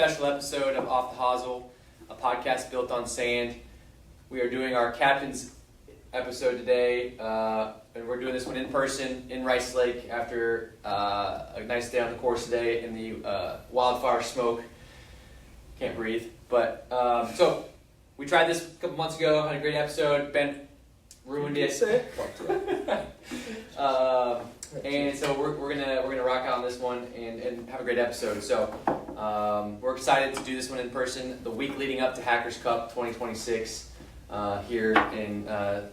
special episode of Off the Hosel, a podcast built on sand. We are doing our captain's episode today, and we're doing this one in person in Rice Lake after a nice day on the course today in the wildfire smoke. Can't breathe. But so we tried this a couple months ago, had a great episode. Ben ruined it. And so we're gonna rock out on this one and have a great episode. So we're excited to do this one in person the week leading up to Hackers Cup 2026 here in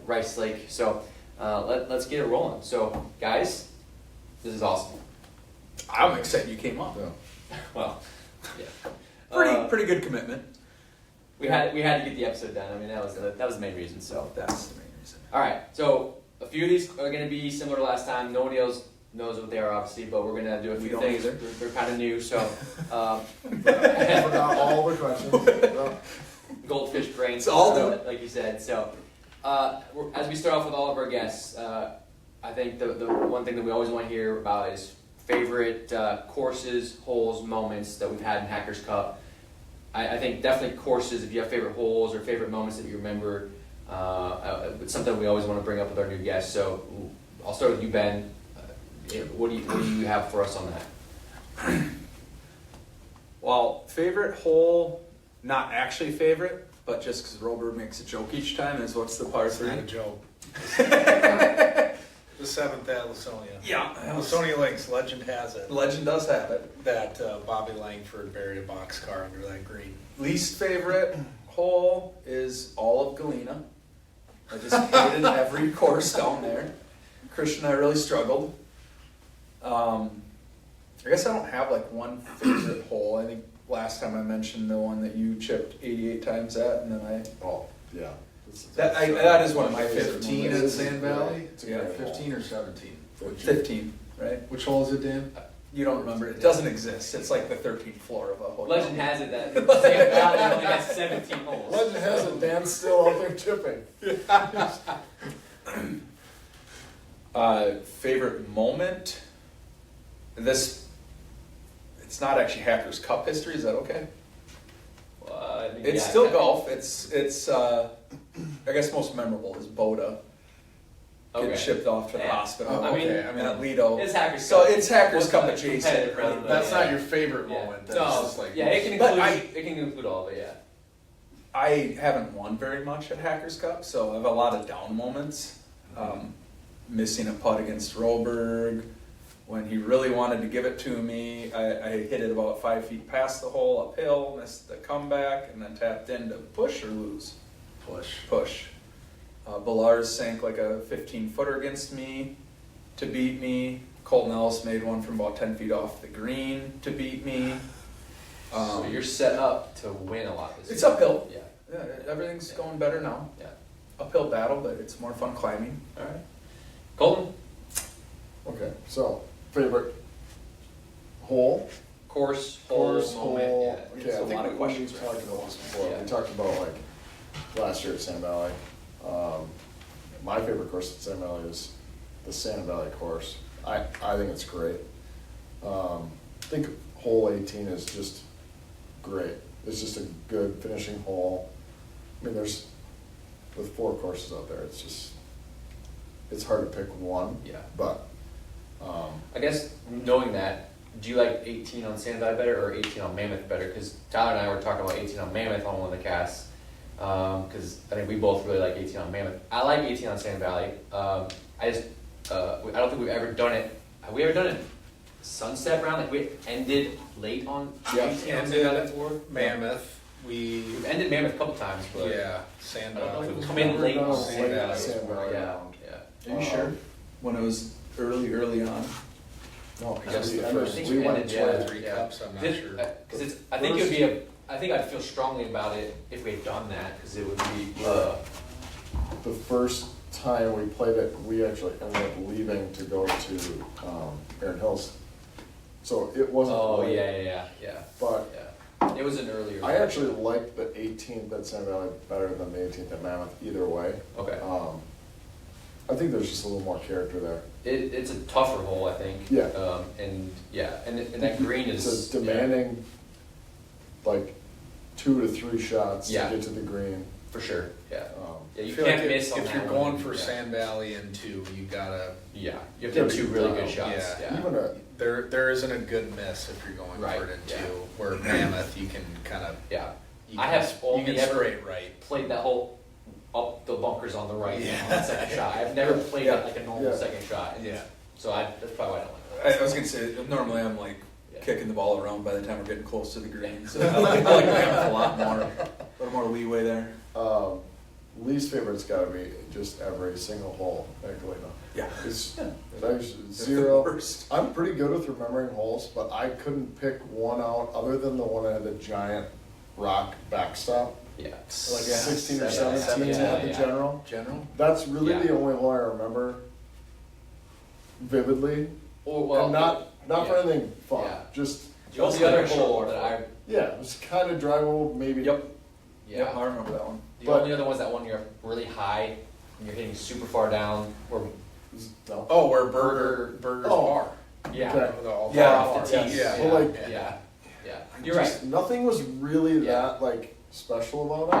Rice Lake. So let's get it rolling. So guys, this is awesome. I'm excited you came up. Yeah. Well, yeah. Pretty good commitment. We had to get the episode done. I mean that was the main reason. So that's the main reason. All right. So a few of these are going to be similar to last time. Nobody else knows what they are, obviously, but we're going to do a few things. They're kind of new, so. Forgot all the questions. Goldfish brain. It's all new. Like you said. So, as we start off with all of our guests, I think the one thing that we always want to hear about is favorite courses, holes, moments that we've had in Hackers Cup. I think definitely courses, if you have favorite holes or favorite moments that you remember, it's something we always want to bring up with our new guests. So I'll start with you, Ben. What do you have for us on that? Well, favorite hole, not actually favorite, but just because Robert makes a joke each time, is what's the par three? It's not a joke. The seventh at Lasonia. Yeah. Lasonia Lakes, legend has it Legend does have it. that Bobby Langford buried a boxcar under that green. Least favorite hole is all of Galena. I just hated every course down there. Christian and I really struggled. I guess I don't have like one favorite hole. I think last time I mentioned the one that you chipped 88 times at, and then Oh, yeah. that is one of my favorite 15 moments. at Sand Valley? Yeah, 15 or 17? 15, right? Which hole is it, Dan? You don't remember it. It doesn't exist. It's like the 13th floor of a hotel. Legend has it that Sand Valley only has 17 holes. Legend has it, Dan's still out there chipping. Favorite moment? It's not actually Hackers Cup history. Is that okay? It's still golf. It's I guess most memorable is Boda. Get shipped off to the hospital. I mean, at Lido. It's Hackers Cup. So it's Hackers Cup adjacent. That's not your favorite moment. That's No, just like, it can include all of it, yeah. I haven't won very much at Hackers Cup, so I have a lot of down moments. Missing a putt against Roberg. When he really wanted to give it to me, I hit it about 5 feet past the hole uphill, missed the comeback, and then tapped in to push or lose. Push. Ballars sank like a 15-footer against me to beat me. Colton Ellis made one from about 10 feet off the green to beat me. So you're set up to win a lot this year. It's uphill. Yeah. Everything's going better now. Yeah. Uphill battle, but it's more fun climbing. All right. Colton? Okay, so favorite hole? Course, Course, moment. hole. Yeah. Okay, It's a I lot think of questions, we talked about this before. Yeah. We talked about like last year at Sand Valley. My favorite course at Sand Valley is the Sand Valley course. I think it's great. I think hole 18 is just great. It's just a good finishing hole. I mean, with 4 courses out there, it's hard to pick one. Yeah. But I guess knowing that, do you like 18 on Sand Valley better or 18 on Mammoth better? Because Tyler and I were talking about 18 on Mammoth on one of the casts. Because I think we both really like 18 on Mammoth. I like 18 on Sand Valley. I don't think we've ever done it. Have we ever done it sunset round? Like we ended late on 18 on Sand Valley before? Mammoth. We've ended Mammoth a couple times, but Sand I don't know if Valley. we come in late on Sand Valley. Sand Valley Yeah. round. Yeah. Are you sure? When it was early on? No, I guess the I first mean, we we went ended, to yeah. 3 cups, I'm not sure. Because it's. I think it would be I think I'd feel strongly about it if we had done that because it would be. the first time we played it, we actually ended up leaving to go to Erin Hills. So it wasn't. Oh late, yeah. But It was an earlier. I actually liked the 18th at Sand Valley better than the 18th at Mammoth either way. Okay. I think there's just a little more character there. It's a tougher hole, I think. Yeah. And that green is It's a demanding like 2 to 3 shots Yeah. to get to the green. For sure, yeah. Yeah, I you feel can't like miss on if that you're one. going for Yeah. Sand Valley and 2, you gotta. Yeah, you have to have 2 really good shots. Yeah. Yeah. Even a There isn't a good miss if you're going Right, for it in 2. yeah. Where Mammoth, you can kind of. Yeah. You I can, have you only can ever spray it right. played that whole up the bunkers on the right Yeah. on the second shot. I've never played Yeah. it like a normal Yeah. second shot. Yeah. So that's probably why I don't like it. I was gonna say, normally I'm like Yeah. kicking the ball around by the time we're getting close to the green, so I like Mammoth a lot more, a little more leeway there. least favorite's gotta be just every single hole at Galena. Yeah. It's, Yeah. there's It's the zero. worst. I'm pretty good with remembering holes, but I couldn't pick one out other than the one that had the giant rock backstop. Yeah. Like Yeah. 16 or Seven, 17 yeah, at the yeah. general. General? That's really Yeah. the only hole I remember vividly. Or well, And not for yeah. anything fun. Yeah. Just, The only other hole that I yeah, it was kind of drivable, maybe. Yep. yeah. Yep, I remember that one. The But- only other one's that one you're really high and you're hitting super far down. Or No. Oh, where Burger's Oh. bar. Yeah. Okay. Yeah, off the tee. Yeah. Yeah. Well, like- yeah. Yeah. You're Just right. Nothing was really Yeah. that like special about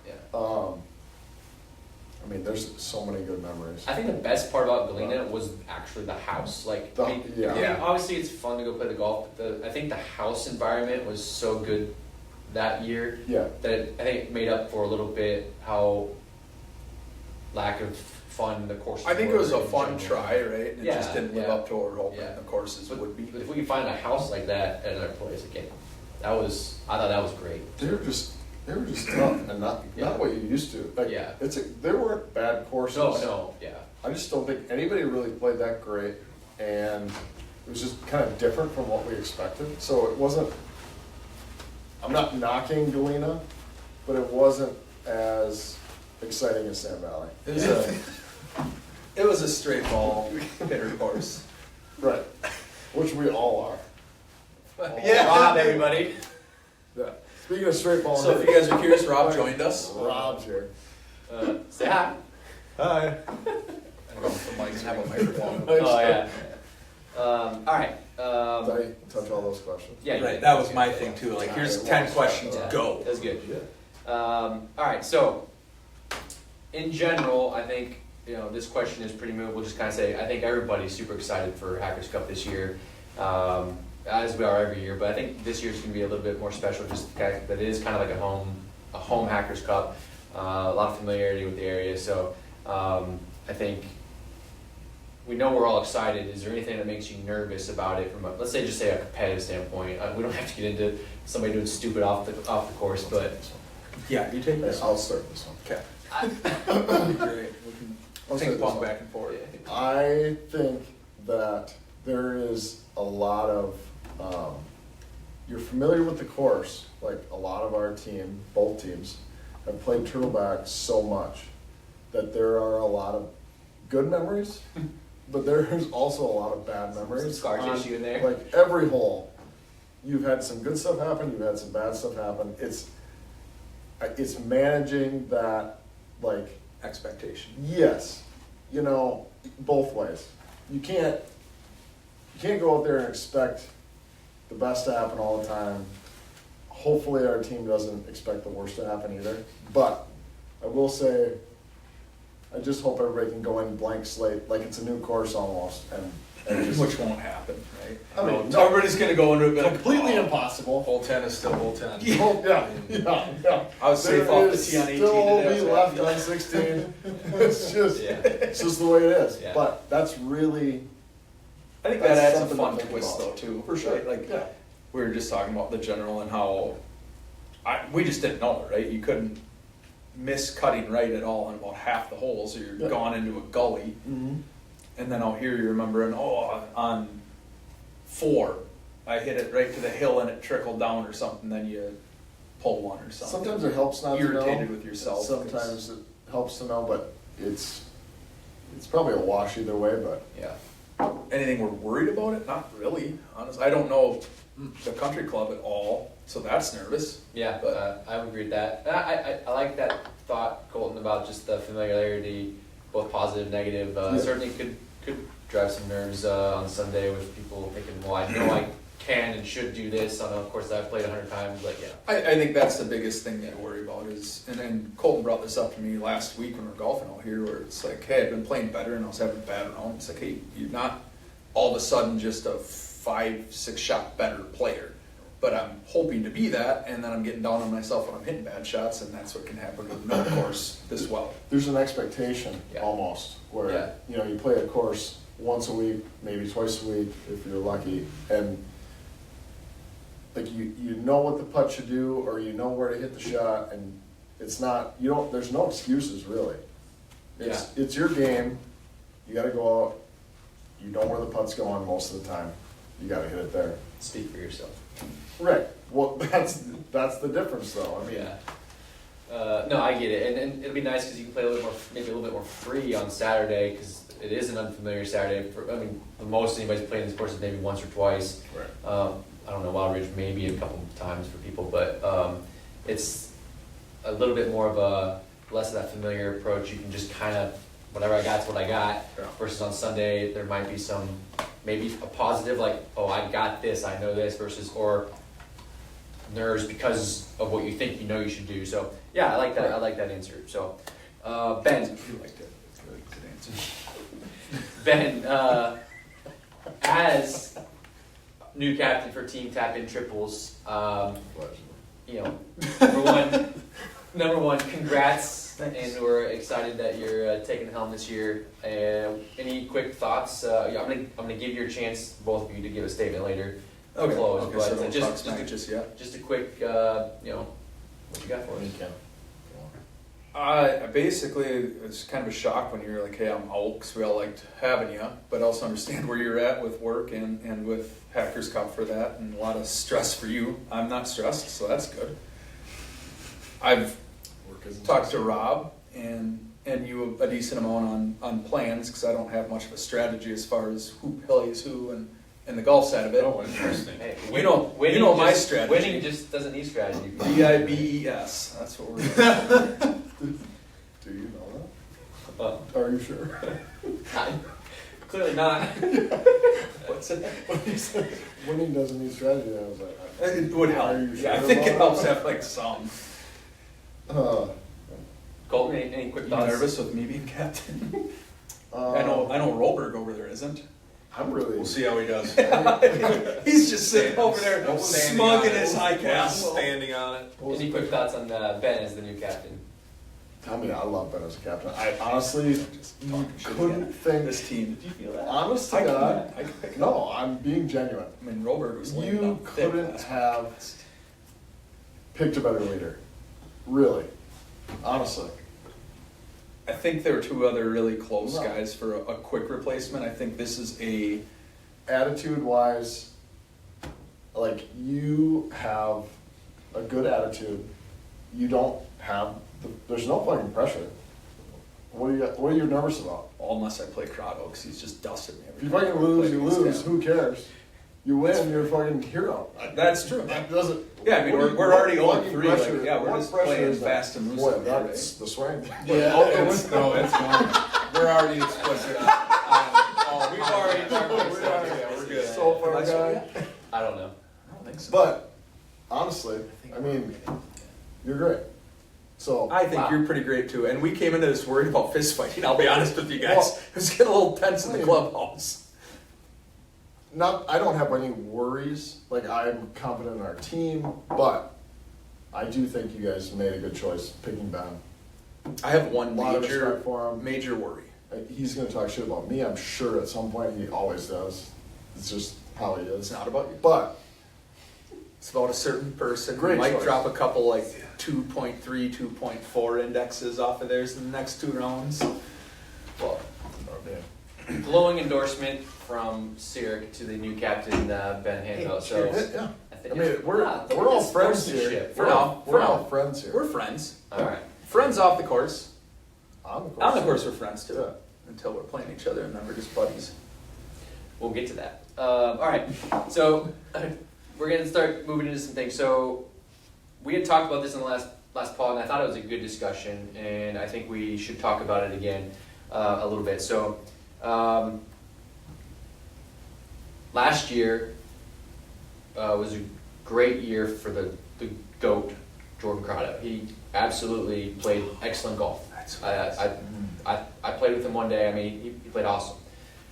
Yeah. it. Yeah. I mean, there's so many good memories. I think the best part about Galena was actually the house. Like, The- I mean, yeah. I mean, obviously it's fun to go play the golf, but I think the house environment was so good that year Yeah. that I think it made up for a little bit how lack of fun the courses. I think it was a were in fun general. try, right? It Yeah, just didn't live yeah. up to what we're hoping Yeah. the courses But, would be. but if we could find a house like that at another place again, I thought that was great. They were just tough and not Yeah. what you used to. Like, Yeah. they weren't bad courses. No, yeah. I just don't think anybody really played that great, and it was just kind of different from what we expected. So it wasn't. I'm not knocking Galena, but it wasn't as exciting as Sand Valley. It was a straight ball hitter course. Right. Which we all are. Rob, everybody. Yeah. Speaking of straight ball, So if you guys are curious, Rob joined us. Rob's here. Say hi. Hi. I don't know if the mics Have a are microphone. Oh yeah. All right. Did I touch all those questions? Yeah. you Right, did. that was my thing too. Like, here's 10 questions, Yeah, go. That's good. All right, so in general, I think this question is pretty moot. We'll just kind of say I think everybody's super excited for Hackers Cup this year, as we are every year. But I think this year's going to be a little bit more special, just the fact that it is kind of like a home Hackers Cup, a lot of familiarity with the area. So I think we know we're all excited. Is there anything that makes you nervous about it from let's say a competitive standpoint? We don't have to get into somebody doing stupid off the course, but Yeah, you take this one. I'll start this one. Okay. That'd be great. We can I'll ping say pong this back and forth. I think that there is a lot of, you're familiar with the course, like a lot of our team, both teams, have played Turtleback so much that there are a lot of good memories, but there's also a lot of bad memories. Some scar on, tissue in there. Like every hole, you've had some good stuff happen, you've had some bad stuff happen. It's managing that, like, Expectation. yes, both ways. You can't go out there and expect the best to happen all the time. Hopefully our team doesn't expect the worst to happen either. But I will say, I just hope everybody can go in blank slate, like it's a new course almost, and just, Which won't happen, right? I mean, So everybody's gonna go into it and be like, completely "Oh." impossible. Hole 10 is still hole 10. Yeah. I was safe There off the is tee on 18 still today, be so- left on 16. Yeah. It's just the way it is. Yeah. But that's really, I think That's that adds a something fun to think twist about. though too. For sure. Right? Like, yeah. we were just talking about the general and how we just didn't know, right? You couldn't miss cutting right at all on about half the holes, or you're Yeah. gone into a gully. Mm-hmm. And then out here, you remember, on 4, I hit it right to the hill and it trickled down or something. Then you pull one or something. Sometimes it helps not Irritated to know. with yourself. Sometimes it helps to know, but it's probably a wash either way. But Yeah. Anything we're worried about it? Not really, honestly. I don't know the country club at all, so that's nervous. Yeah, But- I would agree with that. And I like that thought, Colton, about just the familiarity, both positive and negative. Yeah. Certainly could drive some nerves on Sunday with people thinking, well, I know I can and should do this on a course that I've played 100 times. Like, yeah. I think that's the biggest thing that I worry about is, and then Colton brought this up to me last week when we were golfing out here, where it's like, hey, I've been playing better and I was having a bad round. It's like, hey, you're not all of a sudden just a 5-6 shot better player, but I'm hoping to be that, and then I'm getting down on myself when I'm hitting bad shots, and that's what can happen with no course this well. There's an expectation Yeah. almost where Yeah. you play a course once a week, maybe twice a week if you're lucky, and like you know what the putt should do, or you know where to hit the shot, and it's not there's no excuses really. It's your game. You got to go out. You know where the putt's going most of the time. You got to hit it there. Speak for yourself. Right. Well, that's the difference, though. I mean, Yeah. No, I get it, and it'll be nice because you can play maybe a little bit more free on Saturday because it is an unfamiliar Saturday. The most anybody's playing this course is maybe once or twice. right. I don't know, Wild Ridge maybe a couple times for people, but it's a little bit more of a less of that familiar approach. You can just kind of whatever I got's what I got. Yeah. Versus on Sunday there might be maybe a positive like, oh, I got this, I know this, versus or nerves because of what you think you know you should do. So yeah, I like that. I like that answer. So Ben, You liked it. It's a really good answer. Ben, as new captain for Team Tap In Triples, you know, number one, congrats, and we're excited that you're taking the helm this year. Any quick thoughts? I'm gonna give you a chance, both of you, to give a statement later. Okay. Close, Okay. but So don't talk just smack just yet. a quick, what you got for us? You can. I basically, it's kind of a shock when you're like, hey, I'm out, because we all liked having you, but also understand where you're at with work and with Hackers Cup for that, and a lot of stress for you. I'm not stressed, so that's good. I've talked to Rob and you a decent amount on plans, because I don't have much of a strategy as far as who plays who and the golf side of it. Oh, interesting. Hey, You know my strategy. Winning just doesn't need strategy. DIBES. That's what we're doing. Do you know that? Are you sure? Clearly not. What's it? When he said winning doesn't need strategy, I was like, It would help. Are you Yeah, I sure think it about helps that? have like some. Colton, any quick You thoughts? nervous with me being captain? uh, I know Rolberg over there isn't. I'm really. We'll see how he does. He's just sitting over there I'm standing smug on in it. his high I'm castle. standing on it. Any quick thoughts on Ben as the new captain? I mean, I love Ben as a captain. I honestly Just talking shit couldn't again. think. This team. Did you feel that? Honest to I God, could pick it up. no, I'm being genuine. I mean, Rolberg was laying You up thick couldn't last have picked a better leader. Really. Honestly. I think there were two other really close No. guys for a quick replacement. I think this is a Attitude wise, like you have a good attitude. You don't have, there's no fucking pressure. What are you nervous about? unless I play Crotto, because he's just dusted me. If every you time fucking I lose, play you against lose. him. Who cares? You win, you're a fucking hero. That's true. That doesn't. Yeah, I mean, what- we're already what 0-3, pressure- like, yeah, we're what just pressure playing is that? fast and loose Boy, out there, that's the swing. Yeah, it's fine. We're already explicit. We've already We're good. so far, That's guy. I don't know. I don't think so. But honestly, I mean, you're great. So I think Wow. you're pretty great too. And we came into this worried about fist fighting. I'll be honest with you guys. Well, it was getting a little tense in the clubhouse. I don't have any worries. Like I'm confident in our team, but I do think you guys made a good choice picking Ben. I have one Lot of major, respect for him. major worry. He's gonna talk shit about me. I'm sure at some point he always does. It's just how he It's is. not about you. But It's about a certain person who Great might choice. drop a couple like 2.3, 2.4 indexes off of theirs in the next 2 rounds. Well, yeah. glowing endorsement from Sirik to the new captain, Ben Hanveld. So Yeah. I I think mean, we're look all at this friends here. sportsmanship. For now. We're For all now. friends here. We're friends. All right. Friends off the course. On the course. On the course, we're friends too. Yeah. Until we're playing each other and then we're just buddies. We'll get to that. All right. So we're gonna start moving into some things. So we had talked about this in the last pod, and I thought it was a good discussion, and I think we should talk about it again a little bit. So last year, was a great year for the GOAT, Jordan Crotto. He absolutely played excellent golf. I played with him one day. I mean, he played awesome.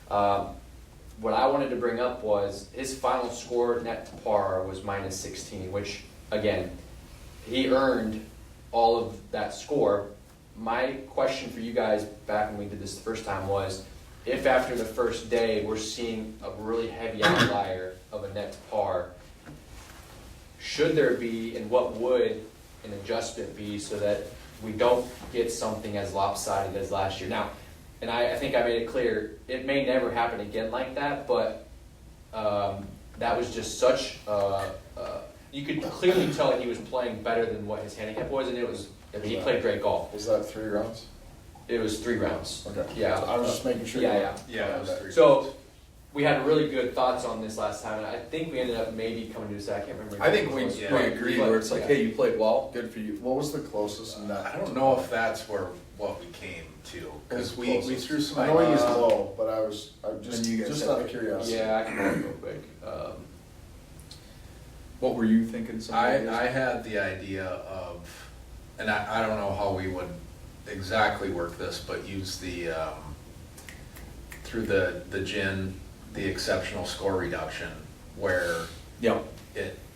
What I wanted to bring up was his final score net to par was minus 16, which, again, he earned all of that score. My question for you guys back when we did this the first time was, if after the first day we're seeing a really heavy outlier of a net to par, should there be, and what would an adjustment be so that we don't get something as lopsided as last year? Now, and I think I made it clear, it may never happen again like that, but that was just such, you could clearly tell that he was playing better than what his handicap was, and he played great golf. Was that 3 rounds? It was 3 rounds. Okay. Yeah. So I was just making sure. Yeah. Yeah, it was 3. So, we had really good thoughts on this last time, and I think we ended up maybe coming to a set. I can't remember. I think we exactly. agree where it's like, hey, you played well, good for you. What was the closest in that? I don't know if that's what we came to, because we threw some I know he was ideas. low, but I'm just And you guys just said- out of curiosity. Yeah, I can go real quick. What were you thinking? I had the idea of, and I don't know how we would exactly work this, but use the, through the GIN, the exceptional score reduction, where Yep.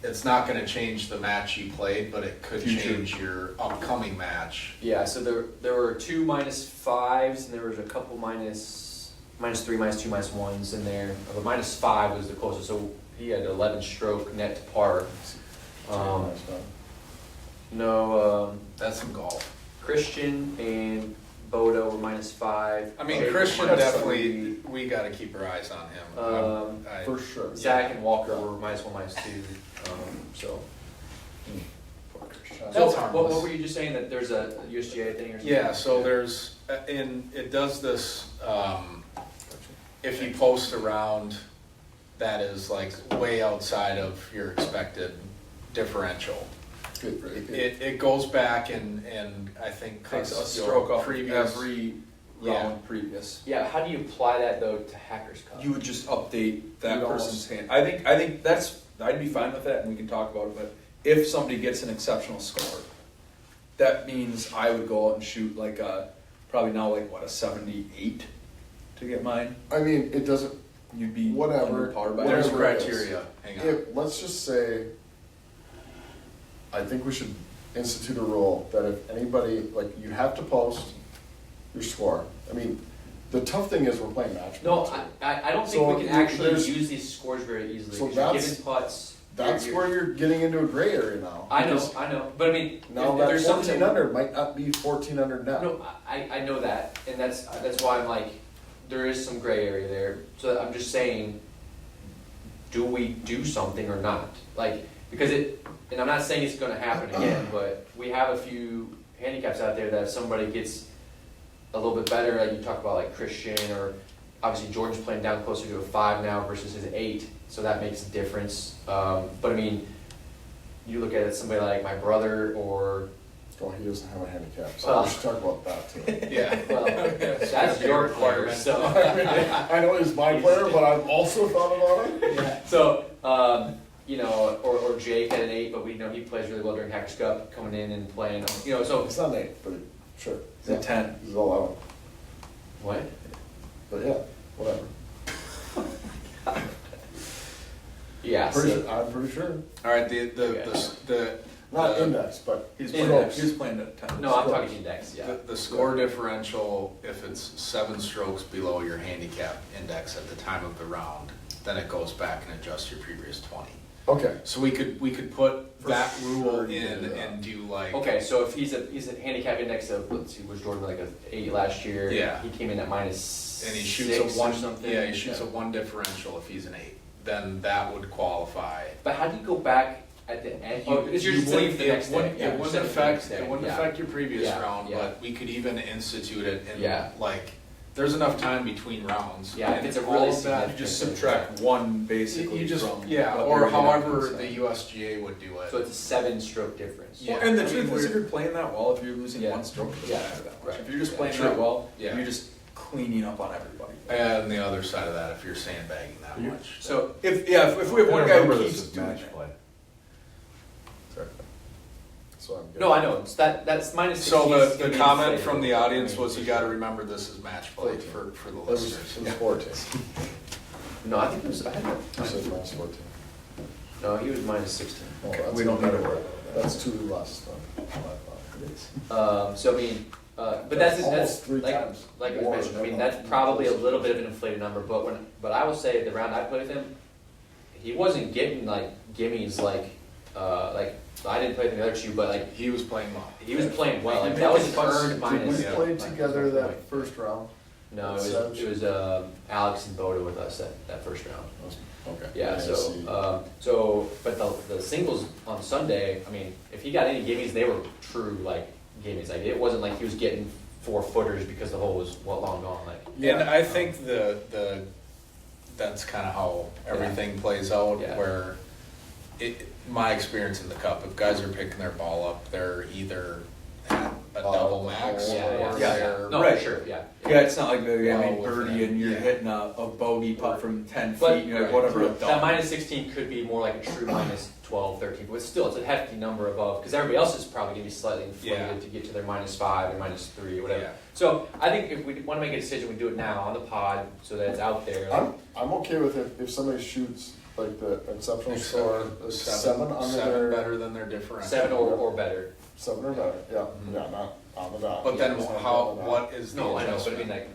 it's not gonna change the match you played, but it could Future. change your upcoming match. Yeah, so there were 2 -5s, and there was a couple -3, -2, -1s in there. But -5 was the closest, so he had 11 stroke net to par. That's some golf. Christian and Bodo were -5. I mean, Jake Christian was definitely, we gotta keep our eyes on him. For sure. Zach and Walker were -1, -2. So. Poor Christian. That's what harmless. were you just saying, that there's a USGA thing or something? Yeah, so there's, it does this, if you post a round that is like way outside of your expected differential, Good, very good. it goes back and I think Takes cuts a your stroke off previous. every round previous. Yeah, how do you apply that though to Hackers Cup? You would just update that You'd person's hand. I think I'd be fine with that, and we can talk about it. But if somebody gets an exceptional score, that means I would go out and shoot like probably now like a 78 to get mine. I mean, it doesn't. You'd be Whatever. under par by There's Whatever it is. criteria, hang on. Let's just say, I think we should institute a rule that if anybody, like, you have to post your score. I mean, the tough thing is we're playing match. No, play, too. I don't think So we can actually there's- use these scores very easily. So 'Cause you're that's- giving putts. That's where you're getting into a gray area now. I know, because but I mean, Now if that there's something 14 under might not be 14 under net. No, I know that, and that's why I'm like, there is some gray area there. So I'm just saying, do we do something or not? Like, because and I'm not saying it's going to happen again, but we have a few handicaps out there that if somebody gets a little bit better, like you talk about like Christian, or obviously Jordan's playing down closer to a 5 now versus his 8, so that makes a difference. But I mean, you look at it, somebody like my brother or Oh, he doesn't have a handicap, so Well. we should talk about that too. Yeah. well, that's your player, so. I know he's my player, but I've also thought about it. Yeah. So, you know, or Jake had an 8, but we know he plays really well during Hackers Cup, coming in and playing. You know, so It's not an 8, but sure. It's a 10. He's 11. what? But yeah, whatever. Yeah. So, I'm pretty sure. All right, the Not index, but He's Index. playing at 10. no, I'm talking index. Yeah. the score differential, if it's 7 strokes below your handicap index at the time of the round, then it goes back and adjusts your previous 20. okay. So we could put For that sure rule you in do that. and do like. Okay, so if he's a handicap index of, let's see, was Jordan like a 8 last year? Yeah. He came in at minus. And he shoots 6 a 1, or something. yeah, he shoots a 1 differential if he's an 8. Then that would qualify. But how do you go back at the end? Oh, because you're just saying for the next day. It wouldn't affect, it wouldn't Yeah. affect your previous Yeah, round, yeah. but we could even institute it and Yeah. like, there's enough time between rounds. Yeah, if and it's a all really of that- You just subtract one basically You just, from yeah, what or you're gonna however lose. the USGA would do it. So it's a 7-stroke difference. Yeah. Well, and the I mean, truth is, if we're- you're playing that well, if you're losing Yeah. 1 stroke, it doesn't Yeah. matter that much. Right. If you're just Yeah. playing True. that well, Yeah. you just cleaning up on everybody. And the other side of that, if you're sandbagging that much. So if we have one guy who keeps doing match that. play. Sorry. So I'm good. No, I know. It's that's minus 16. So is the gonna be comment inflated. from the audience I mean, was, you gotta remember this is match play for the It was, listeners. it was 14. No, I think it was. I had You that. said minus 14. No, he was minus 16. Oh, Okay, that's we don't even need to better. worry about that. That's 2 less than what I thought. So I mean, but that's Almost 3 like times like I more mentioned. I than mean, that. that's probably a little bit of an inflated number. But I will say the round I played with him, he wasn't getting like gimmies like I didn't play with the other two, but like He was playing well. he was playing well. Like that was earned Did minus. we yeah. play minus together 1 that point. first round? No, it was Alex and Boda with us that first round. Okay. Yeah, I see. but the singles on Sunday, I mean, if he got any gimmies, they were true like gimmies. Like it wasn't like he was getting 4-footers because the hole was long gone. Like And I think that's kind of how everything plays out, Yeah. where my experience in the cup, if guys are picking their ball up, they're either at a double max yeah, or yeah, they're no, Right. for sure, yeah. Yeah, it's not like I Well, mean birdie and you're yeah. hitting a bogey putt from 10 But- feet, and you're like, whatever I've That done. minus 16 could be more like a true minus 12, 13, but still, it's a hefty number above, because everybody else is probably going to be slightly inflated Yeah. to get to their minus 5 or minus 3 or whatever. Yeah. So I think if we want to make a decision, we do it now on the pod so that it's out there. Like, I'm okay with it if somebody shoots like the exceptional score, seven under seven their, better than their differential. 7 or better. 7 or better, yeah, Mhm. yeah, not on the dot. But then It's not how? on the dot. What is the No, I know, but I adjustment? mean, like,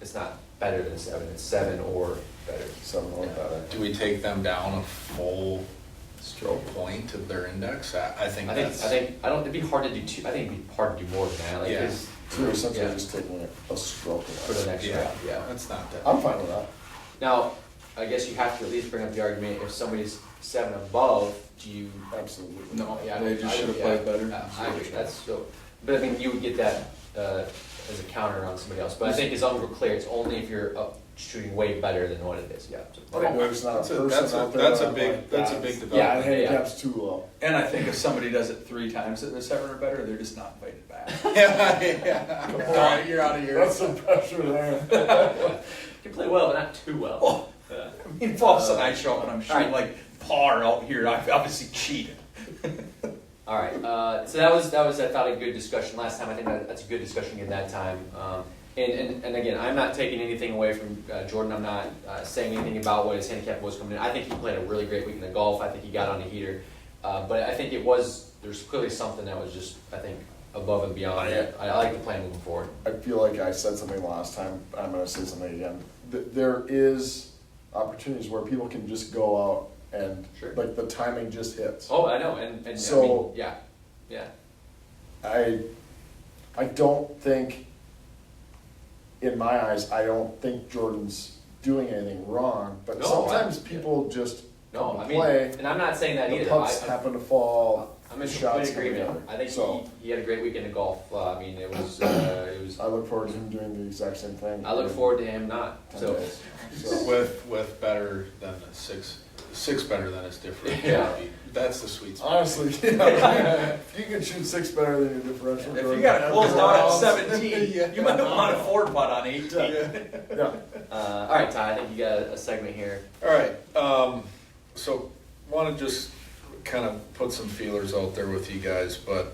it's not better than 7. It's 7 or better. 7 or better. Do we take them down a full stroke point of their index? I think that's. It'd be hard to do two. I think it'd be hard to do more than that. Like, Yeah. 'cause So you're essentially Yeah. just taking a stroke for away. the next Yeah, round, yeah. that's not that. I'm fine with that. Now, I guess you have to at least bring up the argument, if somebody's 7 above, do you, Absolutely. no, yeah. They just I- should have yeah, played better. I agree, that's so, but I mean, you would get that, as a counter on somebody else, but I think as long as we're clear, it's only if you're up shooting way better than what it is, yeah. So- Okay. There's not a person That's out there that's a that big like that's a that. big Yeah, development. the handicap's too low. And I think if somebody does it 3 times at the 7 or better, they're just not invited back. yeah. All right, you're out of here. That's some pressure there. You can play well, but not too well. Oh. I mean, if all of a sudden I show up and I'm shooting Alright. like par out here, I've obviously cheated. All right, so that was I thought a good discussion last time. I think that's a good discussion again that time. And again, I'm not taking anything away from Jordan. I'm not saying anything about what his handicap was coming in. I think he played a really great week in the golf. I think he got on a heater, but I think there's clearly something that was just above and beyond. I like the plan moving forward. I feel like I said something last time, I'm gonna say something again. There is opportunities where people can just go out and, Sure. like, the timing just hits. Oh, I know, and So- I mean, yeah. I don't think, in my eyes, I don't think Jordan's doing anything wrong, but No, sometimes I- people just No, come I to mean, play, and I'm not saying that the either. putts happen to fall, I'm in shots complete come agreement. together. I think So- he had a great weekend of golf. I mean, it was. I look forward to him doing the exact same thing. I look forward to him not. 10 So days. So, With better than a six better than his differential. Yeah. That's the sweet spot. honestly, if you can shoot 6 better than your differential. If Jordan, you got to close everyone out at else- 17, Yeah. you might want a 4-putt on 18. Yeah. all right, Ty. I think you got a segment here. All right, so want to just kind of put some feelers out there with you guys, but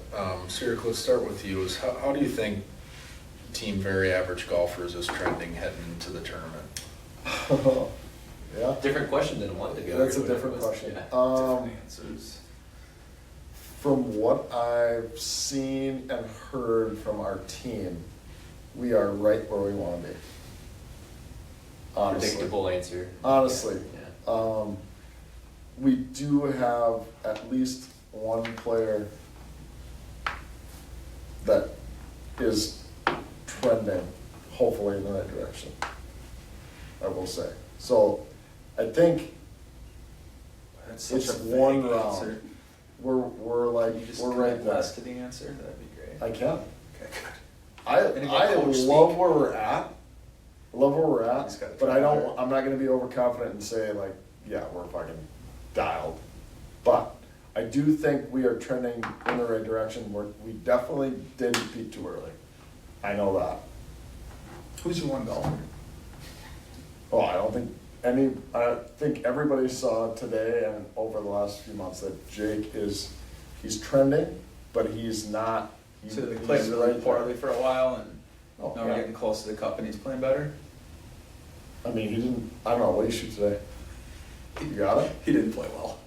Sirik, let's start with you. Is how do you think Team Very Average Golfers is trending heading into the tournament? Yeah, Different question than a month ago. that's or a whatever different it was. question. Yeah. Different answers. From what I've seen and heard from our team, we are right where we want to be. Honestly. Predictable answer. Honestly. Yeah. We do have at least one player that is trending, hopefully in the right direction, I will say. So I think That's such it's a vague one answer. round. We're like, Can you just we're right connect there. less to the answer? That'd be great. I can. Okay, good. I And you got coach love speak. where we're at. Love where we're at, He's gotta but try I don't. harder. I'm not going to be overconfident and say like, yeah, we're fucking dialed. But I do think we are trending in the right direction. We definitely didn't peak too early. I know that. Who's your one golfer? Oh, I think everybody saw today and over the last few months that Jake he's trending, but he's not. So they played he's really right poorly there. for a while, and Oh, now we're yeah. getting close to the cup, and he's playing better. I mean, he didn't, I don't know, what did he shoot today? You got it? He didn't play well.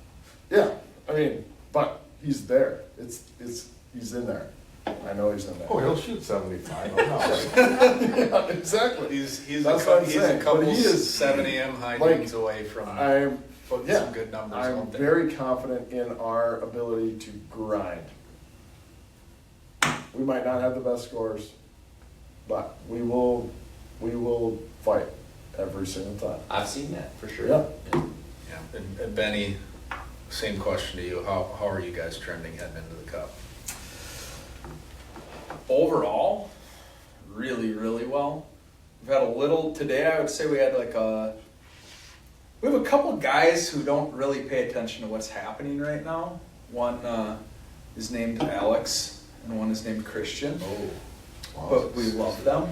Yeah, I mean, but he's there. He's in there. I know he's in there. Oh, he'll shoot 75. I'm not worried. Yeah, exactly. He's That's what I'm he's saying, a couple but he is- 7 a.m. high like, noons away from I'm, putting yeah, some good numbers I'm out there. very confident in our ability to grind. We might not have the best scores, but we will fight every single time. I've seen that for sure. Yeah. Yeah, and Benny, same question to you. How are you guys trending heading into the cup? Overall, really, really well. We've had a little, today I would say we had we have a couple guys who don't really pay attention to what's happening right now. One is named Alex, and one is named Christian. Oh, But we love them.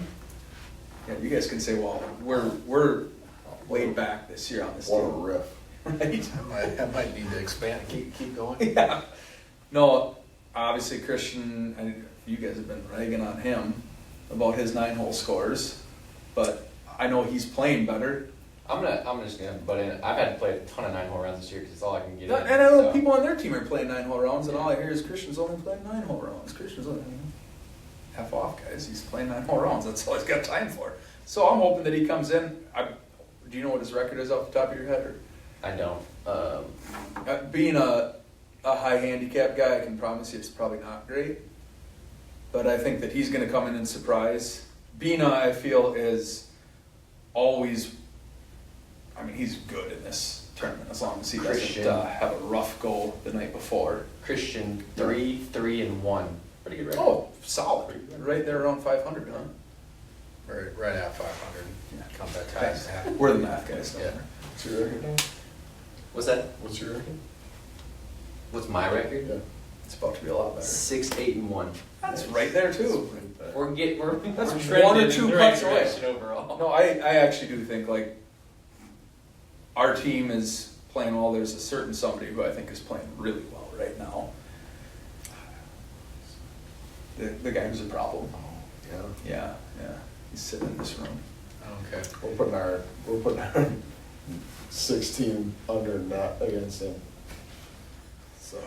Yeah, you guys can say, well, we're laid back this year on this What a team. riff. Right? I might need to expand. Keep going. Yeah. No, obviously Christian, and you guys have been ragging on him about his 9-hole scores, but I know he's playing better. I'm just gonna butt in. I've had to play a ton of 9-hole rounds this year because it's all I can get in. And I know so. people on their team are playing 9-hole rounds, and all I hear is Christian's only playing 9-hole rounds. Christian's only half off, guys. He's playing 9-hole rounds. That's all he's got time for. So I'm hoping that he comes in. Do you know what his record is off the top of your head? Or? I don't. Being a high handicap guy, I can promise you it's probably not great. But I think that he's going to come in and surprise. Bina, I feel, is always, I mean, he's good in this tournament as long as he Christian. doesn't have a rough go the night before. Christian 3-3-1. Pretty good record. Oh, solid. Right there around 500, huh? Right at 500. Yeah. Count that times. We're the math guys. Yeah. What's your record now? What's that? What's your record? What's my record? Yeah. It's about to be a lot better. 6-8-1. That's right there too. Right there. We're That's trending one or in two the right putts away. direction overall. No, I actually do think like our team is playing well. There's a certain somebody who I think is playing really well right now. The guy who's a problem. Yeah. Yeah. He's sitting in this room. Okay. We're putting our 16 under net against him. So.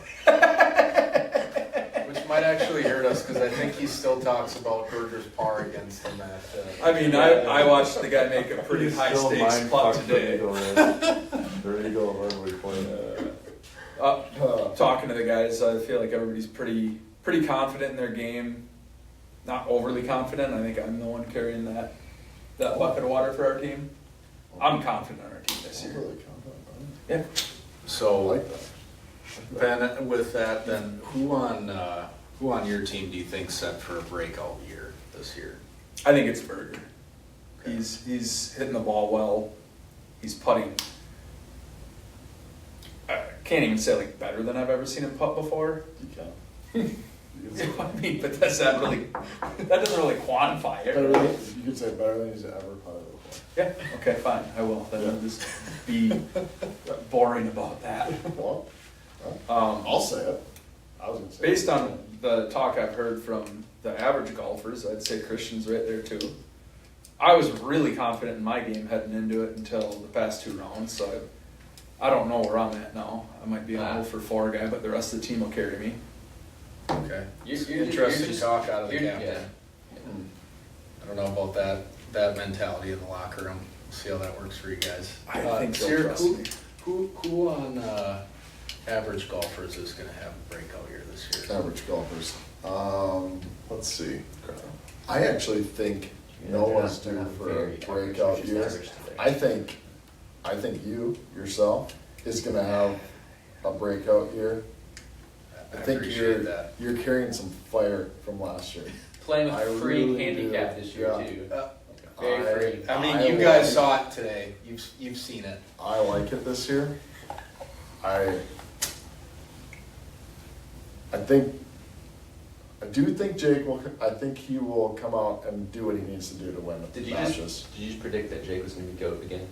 Which might actually hurt us because I think he still talks about Berger's par against him at. I mean, I watched the guy make a pretty He's high still stakes mind putt fucked today. up, there you go, wherever we play. Talking to the guys, I feel like everybody's pretty confident in their game. Not overly confident. I think I'm the one carrying that bucket of water for our team. I'm confident in our team this I'm year. really confident about it. Yeah. I So like that. Ben, with that, then who on your team do you think set for a breakout year this year? I think it's Berger. Okay. He's hitting the ball well. He's putting. I can't even say like better than I've ever seen him putt before. You can. You can say, I mean, but that doesn't really quantify it. better than, you could say better than he's ever putted before. Yeah. Okay. Fine. I will. Then I'll just be boring about that. Well, Um, I'll say it. I was gonna say Based it. on the talk I've heard from the average golfers, I'd say Christian's right there too. I was really confident in my game heading into it until the past 2 rounds, so I don't know where I'm at now. I might be an 0 for 4 guy, but the rest of the team will carry me. Okay. You're Interesting just- talk out of the you're- captain. yeah. I don't know about that mentality in the locker room. See how that works for you guys. I think he'll Sarah, trust me. who on average golfers is going to have a breakout year this year? Average golfers. Let's see. I actually think Noah's They're due not for a very average, breakout just year. average to there. I think you yourself is gonna have a breakout year. I think appreciate that. you're carrying some fire from last year. Playing I with free really handicap do. this year Yeah. too. I- Very free. I mean, I you guys like- saw it today. You've seen it. I like it this year. I think I do think Jake will, I think he will come out and do what he needs to do to win the Did you matches. just predict that Jake was going to be GOAT again?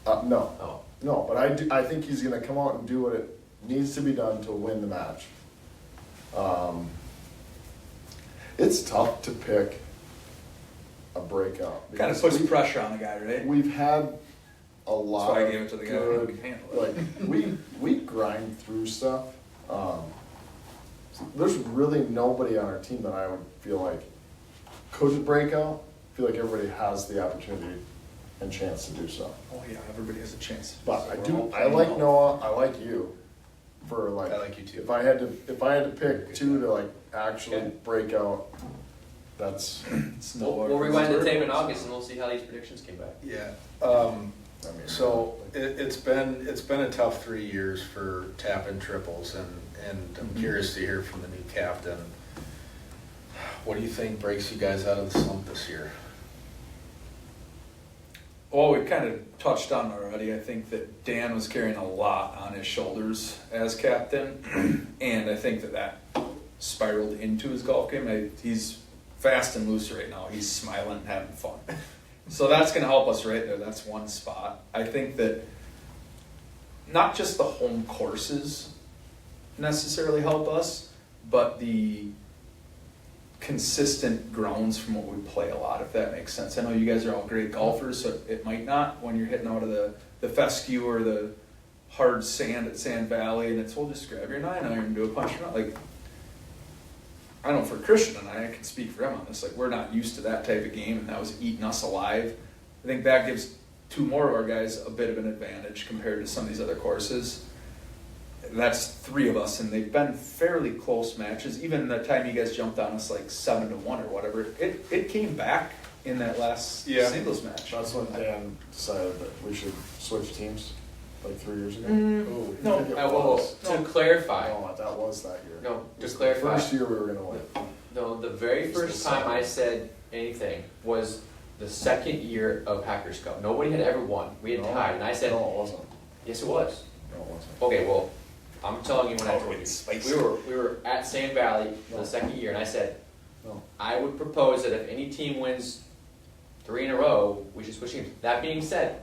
No, Oh. no, but I think he's gonna come out and do what it needs to be done to win the match. It's tough to pick a breakout. Kind of because puts pressure on the guy, right? We've had a lot why I of gave it to the guy who good, can handle like, it. we grind through stuff. So there's really nobody on our team that I would feel like couldn't break out. I feel like everybody has the opportunity and chance to do so. Oh yeah, everybody has a chance. But So we're all I playing like well. Noah, I like you, for like. I like you too. If I had to pick two to like actually Okay. break out, that's, It's no We'll rewind the tape in August and we'll see how these predictions came back. Yeah. I mean. So it's been a tough 3 years for tap-in triples, and I'm curious to hear from the new captain. What do you think breaks you guys out of the slump this year? Well, we kind of touched on it already. I think that Dan was carrying a lot on his shoulders as captain, and I think that spiraled into his golf game. He's fast and loose right now. He's smiling, having fun. So that's going to help us right there. That's one spot. I think that not just the home courses necessarily help us, but the consistent grounds from what we play a lot, if that makes sense. I know you guys are all great golfers, so it might not when you're hitting out of the fescue or the hard sand at Sand Valley, and it's, well, just grab your 9-iron and do a punch around. Like, I know for Christian and I can speak for him on this, like, we're not used to that type of game, and that was eating us alive. I think that gives two more of our guys a bit of an advantage compared to some of these other courses. That's three of us, and they've been fairly close matches. Even the time you guys jumped on us like 7-1 or whatever, it came back in that last singles match. That's when Dan decided that we should switch teams, like 3 years ago. No, I think it Whoa, was. to clarify, No, that was that year. no, It to was the clarify, first year we were gonna win. no, the very first time I said anything was the second year of Hackers Cup. Nobody had ever won. We had No, tied, and I said, No, it wasn't. yes, it was. No, it wasn't. Okay, well, I'm telling you when I Oh, told it's you. spicy. We were at Sand Valley for No. the second year, and I said, No. I would propose that if any team wins 3 in a row, we should switch teams. That being said,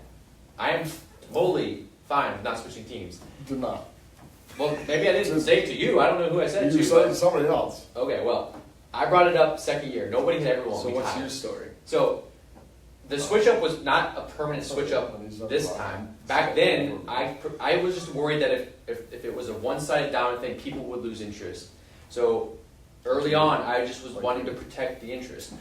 I am totally fine with not switching teams. Did not. Well, maybe I didn't say it to you. I don't know who I said it You to. said it to But, somebody else. okay, well, I brought it up second year. Nobody had ever won. So We what's tied. your story? So the switch up was not a permanent switch up this time. Back then, I was just worried that if it was a one-sided dominant thing, people would lose interest. So early on, I just was wanting to protect the interest.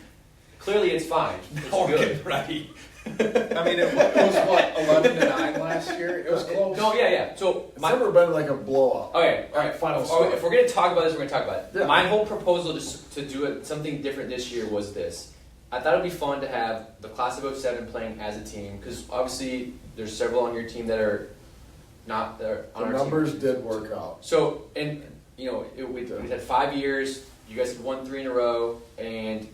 Clearly, it's fine. It's good. Right. I mean, it was what, 11-9 last year? It was close. No, yeah. So It's my never been like a blowout. okay, all right. Final If score. we're gonna talk about this, we're gonna talk about it. Yeah. My whole proposal to do something different this year was this. I thought it'd be fun to have the class of 07 playing as a team, because obviously there's several on your team that are not there on The our numbers team. did work out. So, and you know, we had 5 years. You guys had won 3 in a row, and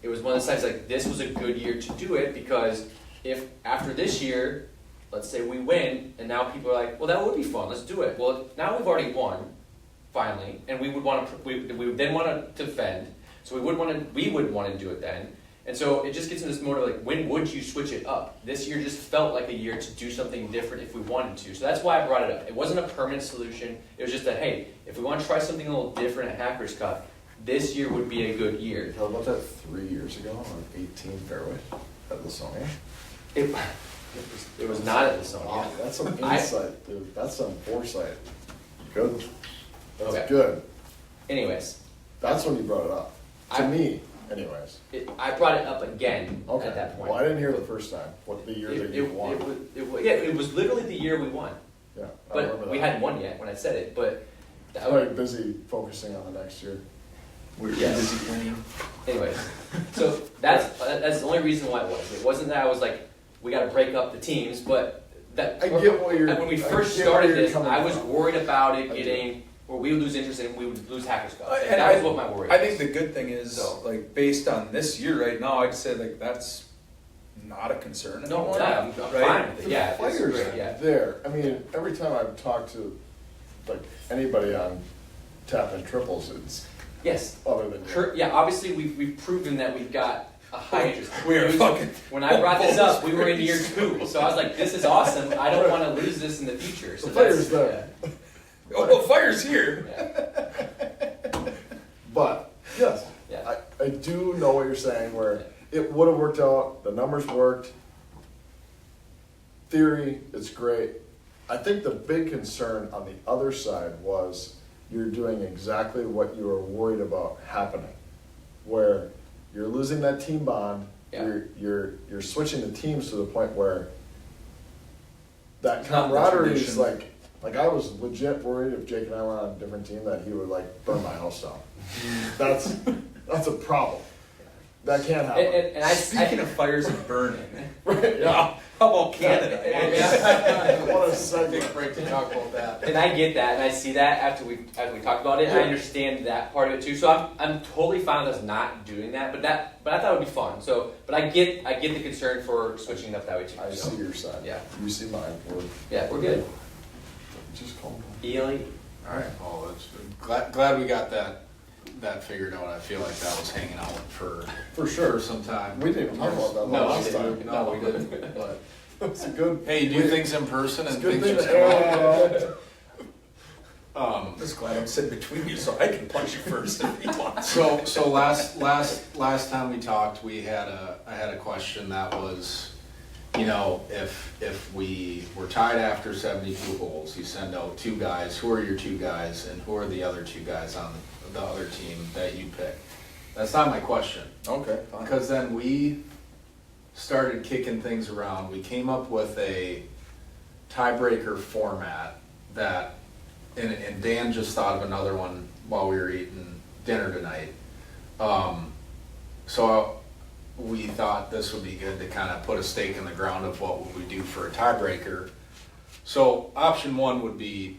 it was one of the times like this was a good year to do it, because if after this year, let's say we win, and now people are like, well, that would be fun. Let's do it. Well, now we've already won, finally, and we would want to. We would then want to defend. So we would want to do it then. And so it just gets in this mode of like, when would you switch it up? This year just felt like a year to do something different if we wanted to. So that's why I brought it up. It wasn't a permanent solution. It was just that, hey, if we want to try something a little different at Hackers Cup, this year would be a good year. How about that 3 years ago on 18 fairway at the Sonia? It was not at the Sonia. Wow, that's some I- insight, dude. That's some foresight. Good. That's Okay. good. Anyways, That's when you brought it up. To I- me, anyways. I brought it up again Okay. at that point. Well, I didn't hear the first time. What the year that you won? It was literally the year we won. Yeah, I But remember we that. hadn't won yet when I said it. But I was very busy focusing on the next year. We're Yes. busy winning. anyways, so that's the only reason why it was. It wasn't that I was like, we got to break up the teams, but that I get what you're- and when we I first get where started you're this, coming I was from. worried about it I do. getting where we would lose interest and we would lose Hackers Cup. And And that was what my worry I was. think the good thing is, So- like, based on this year right now, I'd say like that's not a concern No, anymore. I'm right? fine with it. The Yeah, it's players great. Yeah. there. I mean, every time I've talked to like anybody on tap and triples, Yes. other than you. Yeah, obviously we've proven that we've got a high interest. We are fucking. When I brought this up, we were in year 2, so I was like, "This is awesome. I don't want to lose this in the future." So The fire's there. Oh, fire's here. Yeah. But, yes, Yeah. I do know what you're saying, where it would have worked out, the numbers worked. Theory, it's great. I think the big concern on the other side was you're doing exactly what you were worried about happening, where you're losing that team bond. Yeah. You're switching the teams to the point where that It's not the camaraderie is tradition. like I was legit worried if Jake and I were on a different team that he would like burn my house down. That's a problem. That can't happen. And I Speaking of fires and burning, Right, yeah. how about Canada? What a segue. Big break to talk about that. And I get that, and I see that after we talked about it. And I understand that part of it too. So I'm totally fine with us not doing that. But I thought it would be fun. So, but I get the concern for switching it up that way too. I So, see your side. Yeah. You see mine. Yeah, we're good. Just calm down. Ely. All right, well, that's glad we got that figured out. I feel like that was hanging out for For some time. We didn't even talk about that No, last we time. didn't. No, we didn't. But it's a good. Hey, you do things in person It's a and good things thing just to come out. I'm just glad I'm sitting between you so I can punch you first if you want. to. So last time we talked, I had a question that was, if we were tied after 72 holes, you send out 2 guys. Who are your 2 guys, and who are the other 2 guys on the other team that you pick? That's not my question, Okay, fine. because then we started kicking things around. We came up with a tiebreaker format that, and Dan just thought of another one while we were eating dinner tonight. So we thought this would be good to kind of put a stake in the ground of what would we do for a tiebreaker. So option 1 would be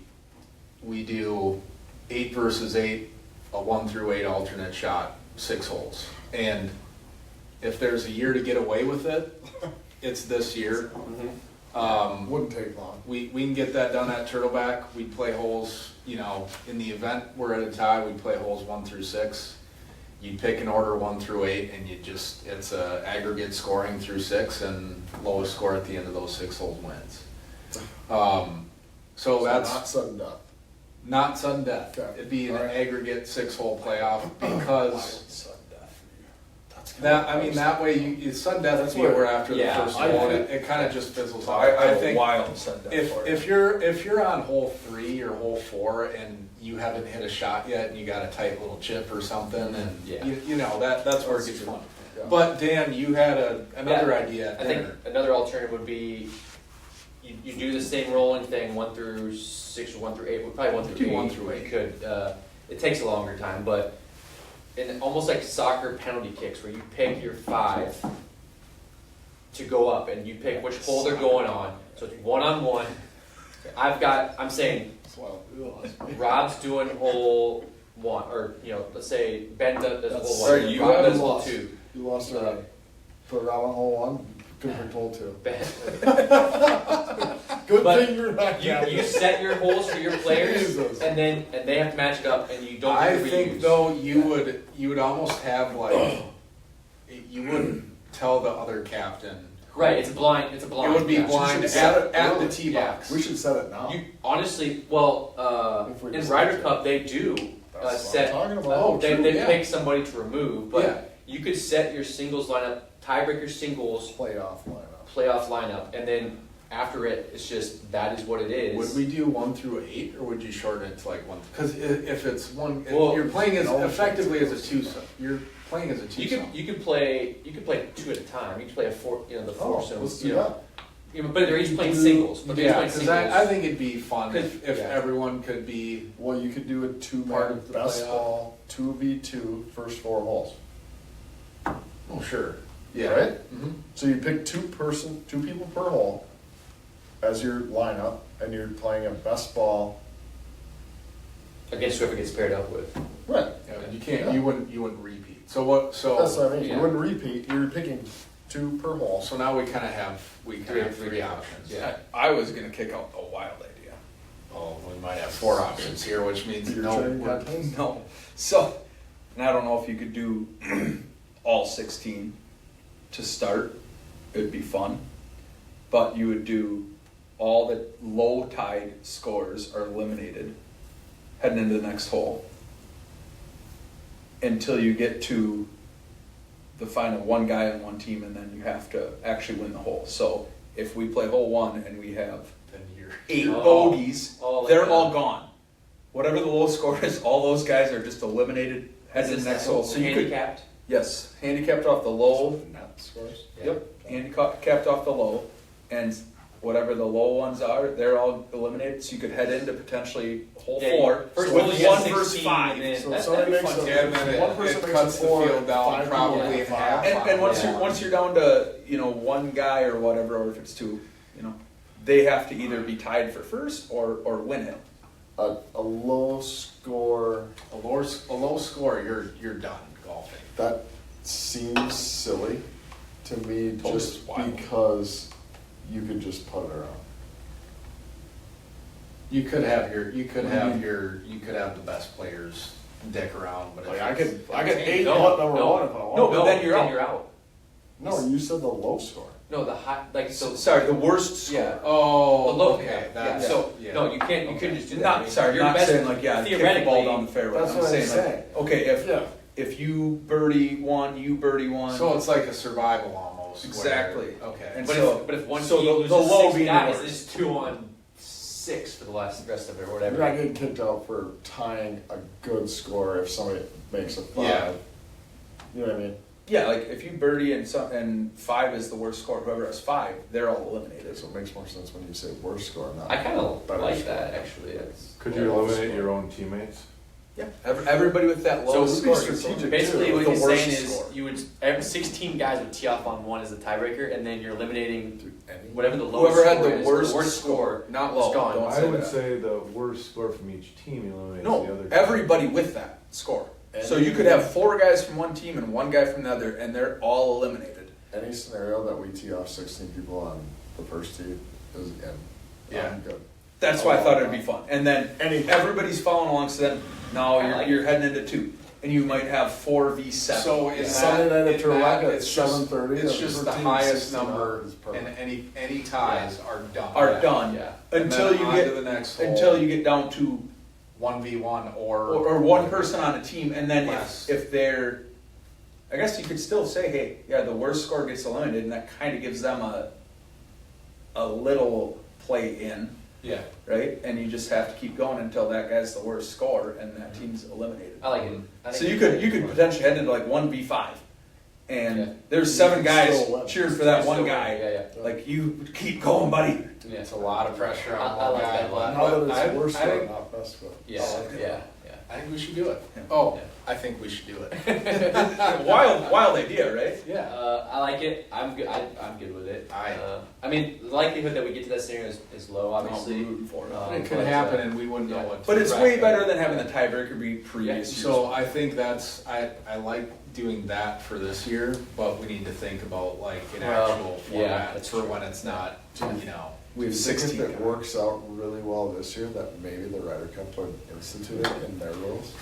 we do 8 versus 8, a 1 through 8 alternate shot, 6 holes. And if there's a year to get away with it, it's this year. Wouldn't take long. We can get that done at Turtleback. We play holes, in the event we're at a tie, we play holes 1 through 6. You pick an order 1 through 8, and it's a aggregate scoring through 6, and lowest score at the end of those 6 holes wins. So that's not sudden death. not sudden death. Okay. It'd be an All right. aggregate 6-hole playoff because Sudden death for you. That's that way sudden death That's would be where- where after the Yeah, first I hole, think- it kind of just fizzles out. I I have a think wild sundown for you. if you're on hole 3 or hole 4 and you haven't hit a shot yet and you got a tight little chip or something, and Yeah. that's where it That's gets true. fun. Yeah. But Dan, you had another idea at I think dinner. another alternative would be you do the same rolling thing 1 through 6 or 1 through 8. Probably 1 through Do 8. 1 through 8. You could. It takes a longer time, but in almost like soccer penalty kicks, where you pick your 5 to go up, and you pick which hole they're going on. So it's 1-on-1. I'm saying That's wild. Rob's doing hole 1, or let's say Ben does hole 1. Sorry, you Rob haven't does hole lost. 2. You lost already. Put Rob on hole 1. Good for hole 2. Ben, Good But thing you're not. you set your holes for your players, Jesus. and they have to match it up, and you don't. I do think reuse. though you would almost have like you wouldn't tell the other captain. Right, it's blind. It's a blind. It would be yeah. blind should set it at the early. tee Yeah. box. We should set it now. You honestly, If we in decide Ryder to. Cup they do That's what set. I'm talking about. Oh, they true, they yeah. pick somebody to remove, but Yeah. you could set your singles lineup, tiebreaker singles, Playoff lineup. playoff lineup, and then after it, it's just that is what it is. Would we do 1 through 8, or would you shorten it to like 1? Because if it's one, Well, you're playing as no, effectively as a twosome. You're playing as a You twosome. could play 2 at a time. You could play a 4, the 4. Oh, so let's do that. but they're each playing singles. But they're each Yeah, playing because singles. I think it'd be fun if Yeah. everyone could be. Well, you could do a Part 2-man of the best playoff. ball, 2v2, first 4 holes. Oh, sure. Yeah. Right? Mhm. So you pick 2 people per hole as your lineup, and you're playing a best ball. Against whoever gets paired up with. Right. Yeah, you can't. Yeah. You wouldn't repeat. So what? So That's what I mean. yeah. You wouldn't repeat. You're picking 2 per hole. So now we kind of have Three three options. Yeah. I was gonna kick out a wild idea. Oh, we might have 4 options here, which means You're no. turning captains? No. So, and I don't know if you could do all 16 to start. It would be fun, but you would do all the low tide scores are eliminated heading into the next hole until you get to the final one guy on one team, and then you have to actually win the hole. So if we play hole 1 and we have Then you're 8 Oh. bogeys, Oh, like they're that. all gone. Whatever the low score is, all those guys are just eliminated heading into the next hole. So you could, handicapped. yes, handicapped off the low. Net scores? Yep, handicapped off the low, and whatever the low ones are, they're all eliminated. So you could head into potentially hole Yeah, 4 first with hole you get 1 versus 16, 5. and then- So That- somebody that'd be makes fun. a, Yeah, and then one it person makes cuts a the 4, field down 5 probably people in make half. 5. And once Yeah. you're down to one guy or whatever, or if it's 2, they have to either be tied for first or win it. A low score, a low score, you're done golfing. that seems silly to me Oh, just it's wild. because you could just put it around. You could have your, you could What do you have mean? your, you could have the best players dick around, but if Like I it's- could 8 No, putt number no, 1 if I want. No, but then you're out. You're out. No, you said the low score. No, the high, like, so. Sorry, the worst score. Yeah. Oh, The low, okay, yeah, that's, so, yeah. no, you can't, you Okay. couldn't just do that. I mean, Sorry, your not best- saying like, yeah, kick the ball theoretically, down the fairway. That's I'm what I'm saying saying. like, okay, if you birdie 1, you birdie 1. So it's like a survival almost. where- Exactly. Okay. And But so- if one so team the loses low 6 being the guys, worst. it's 2-on-6 for the rest of it, or You're whatever. not getting kicked out for tying a good score if somebody makes a 5. Yeah. You know what I mean? Yeah, like if you birdie and 5 is the worst score, whoever has 5, they're all eliminated. So it makes more sense when you say worst score, not. I kind of better like score. that, actually. That's, Could you eliminate your own teammates? Yeah, everybody with that low So it would be score. gets strategic. basically, too, what the he's worst saying is score. you would 16 guys would tee off on 1 as a tiebreaker, and then you're eliminating Dude, any- whatever the lowest Whoever had score the is, worst score. not is low. gone. Don't I say would that. say the worst score from each team eliminates the No, other. team. everybody with that score. So you could have 4 guys from one team and 1 guy from the other, and they're all eliminated. Any scenario that we tee off 16 people on the first tee is in. Yeah. I'm good. That's why I thought it'd be fun. And then Any- everybody's following along, so then now I like you're heading into 2. And you might have 4v7. So in Sunday that, night at in that, Turtleback at it's just, 7:30, it's and just the 13, highest 16 number, is perfect. and any ties are done. are done Yeah. until And then you on get to the next hole. until you get down to 1v1 or 1 person on a team, and then Less. if they're, I guess you could still say, hey, yeah, the worst score gets eliminated, and that kind of gives them a little play in, Yeah. right? And you just have to keep going until that guy's the worst score, and that team's eliminated. I like it. I So think you could potentially head into like 1v5, and Yeah. there's 7 You guys still win. cheering for that Still one win, guy. Yeah, yeah. Like, you keep going, buddy. Yeah. It's a lot of pressure on I one like guy. that a lot. Now that But it's worst I score, think, not best score. Yeah, yeah, yeah. I think we should do it. Yeah. Oh, Yeah. I think we should do it. Wild idea, right? Yeah. I like it. I'm good. I'm good with it. I- I mean, the likelihood that we get to that scenario is low, obviously. I'm rooting for it. It could but, happen and we wouldn't know yeah. what to But it's do. way better than having the tiebreaker be previous years. So I think that's, I like doing that for this year, but we need to think about like an Well, actual yeah, format that's for true. when it's not, you know. We have Do you think 16 if it guys. works out really well this year, that maybe the Ryder Cup would institute it in their rules?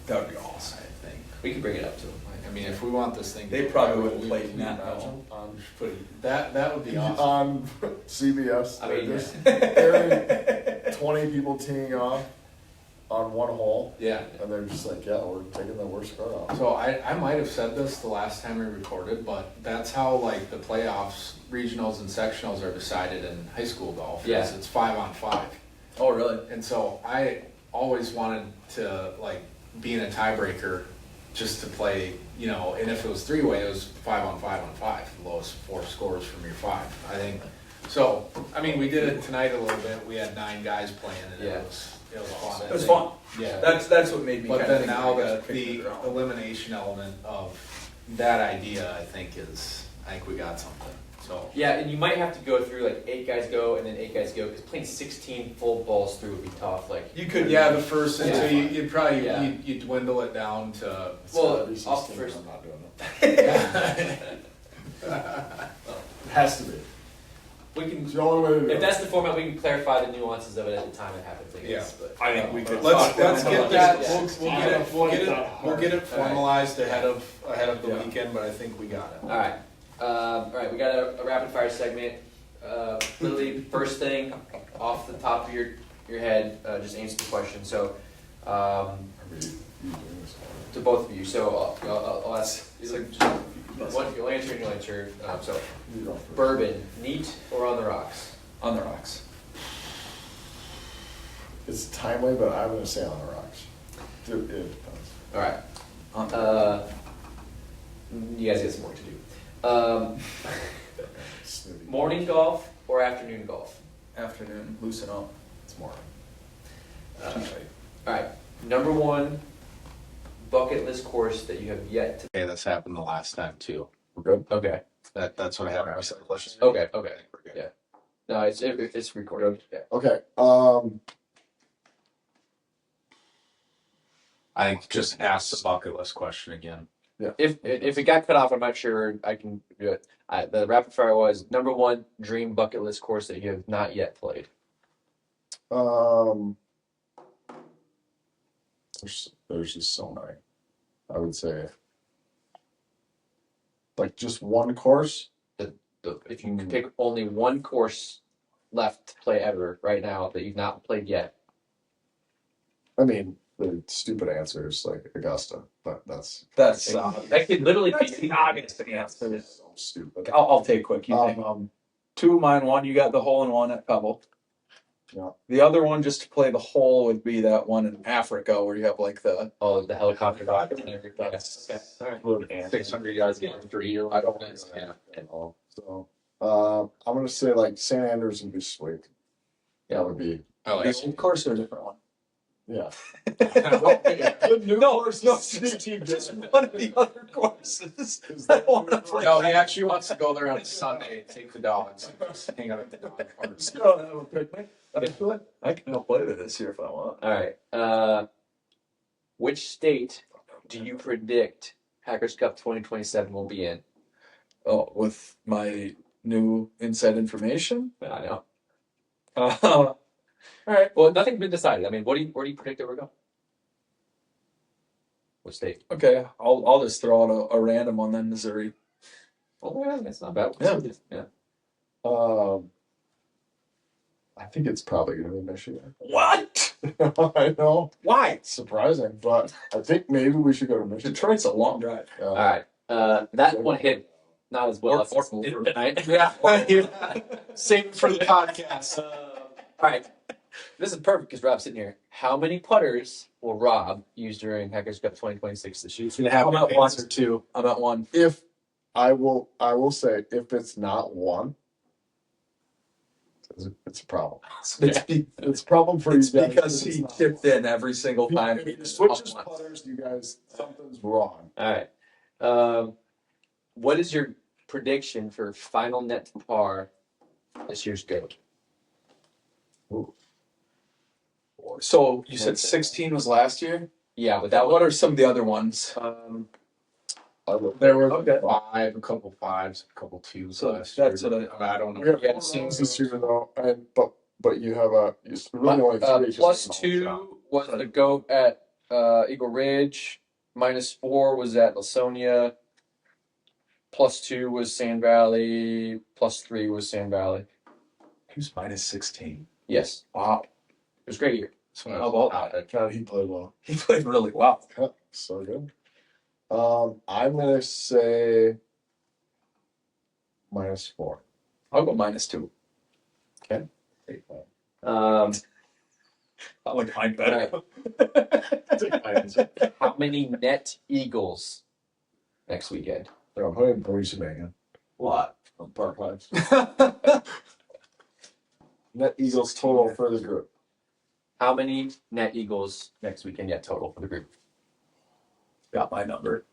That would be awesome. I think. We could bring it up to them. I mean, if we want this thing. They to go probably viral, wouldn't we- play we that, Imagine on, That would be awesome. on CBS, I they're mean, just airing 20 people teeing off on one hole, Yeah. and they're just like, yeah, we're taking the worst score off. So I might have said this the last time we recorded, but that's how like the playoffs, regionals and sectionals are decided in high school golf. Yeah. It's 5-on-5. Oh, really? And so I always wanted to like be in a tiebreaker just to play, you know, and if it was 3-way, it was 5-on-5-on-5, the lowest 4 scores from your 5. I think, so, I mean, we did it tonight a little bit, we had 9 guys playing and Yeah. it was fun. It was fun. Yeah. That's what made me But kind of then think now we gotta the, kick the it around. elimination element of that idea, I think we got something, so. Yeah, and you might have to go through like 8 guys go and then 8 guys go because playing 16 full balls through would be tough. Like, You could, Yeah, the first, Yeah. until you'd probably, Yeah. you'd dwindle it down to. It's well, gotta be off 16, first- I'm not doing it. It has to be. we can. It's the only way to do If it. that's the format, we can clarify the nuances of it at the time it happens. I guess. Yeah. But I think we could. Let's get that. Yeah. We'll get it formalized ahead of the Yeah. weekend, but I think we got it. all right. All right. We got a rapid fire segment. Literally, first thing off the top of your head, just answer the question. So, Are you doing this? to both of you. So I'll ask. One, you'll answer and you'll answer. So, You go first. bourbon, neat or on the rocks? On the rocks. It's timely, but I'm gonna say on the rocks. It depends. All right. On the You guys get some work to do. Snooty. Morning golf or afternoon golf? afternoon, loosen up. It's morning. All right. Number one bucket list course that you have yet to. Okay, that's happened the last time too. We're good? Okay. That's what happened. Okay. Okay. Yeah. No, it's recorded. Yeah. Okay, I just asked the bucket list question again. If it got cut off, I'm not sure I can do it. The rapid fire was number one dream bucket list course that you have not yet played. there's just so many. I would say, like just one course. If you could pick only one course left to play ever right now that you've not played yet. I mean, the stupid answer is like Augusta, but that's That's That could literally that's be the obvious answer. so stupid. I'll take quick. You take two, mine one. You got the hole in one at Pebble. Yeah. The other one, just to play the hole, would be that one in Africa where you have like the. Oh, the helicopter dock and everything. That's- Okay. All right. Good answer. 600 yards getting 3 year. I don't know. Yeah. So, I'm gonna say like St. Andrews would be sweet. That would be, I like Of course, or a different one. yeah. No, just one of the other courses. I want to play. No, he actually wants to go there on Sunday and take the dogs and just hang out at the dog parks. Go have a picnic. I can go play this year if I want. All right. Which state do you predict Hackers Cup 2027 will be in? Oh, with my new inside information. I know. All right. Well, nothing's been decided. I mean, where do you predict it will go? What state? Okay, I'll just throw out a random one then. Missouri. Oh, yeah, that's not bad. Yeah. I think it's probably gonna be Michigan. What? I know, Why? it's surprising, but I think maybe we should go to Michigan. Detroit's a long drive. All right. That one hit not as well as tonight. Yeah, save it for the podcast. All right. This is perfect because Rob's sitting here. How many putters will Rob use during Hackers Cup 2026 this year? I'm at one or two. I'm at one. If I will say if it's not one, it's a problem. It's a problem for It's you guys. because if he it's not chipped one. in every single time. If he switches putters, you guys, something's wrong. All right. What is your prediction for final net to par this year's goat? So you said 16 was last year. Yeah, but that What one. are some of the other ones? There were Okay. A couple fives, a couple twos So last that's year. what I don't we know. have Yeah, four so- rounds this year though, and but you have really only three. just Plus in the whole two shot. was the goat at Eagle Ridge. Minus 4 was at Lasonia. Plus 2 was Sand Valley. Plus 3 was Sand Valley. Who's minus 16? Yes, Wow. it was a great year. So How about that? God, he played well. He played really well. Yeah, so good. I'm gonna say -4. I'll go -2. I like mine better. Take my answer. How many net eagles next weekend? I'm playing Boise Megan What? on Park Lives. Net Eagles total for the group. How many net eagles next weekend yet total for the group? Got my number.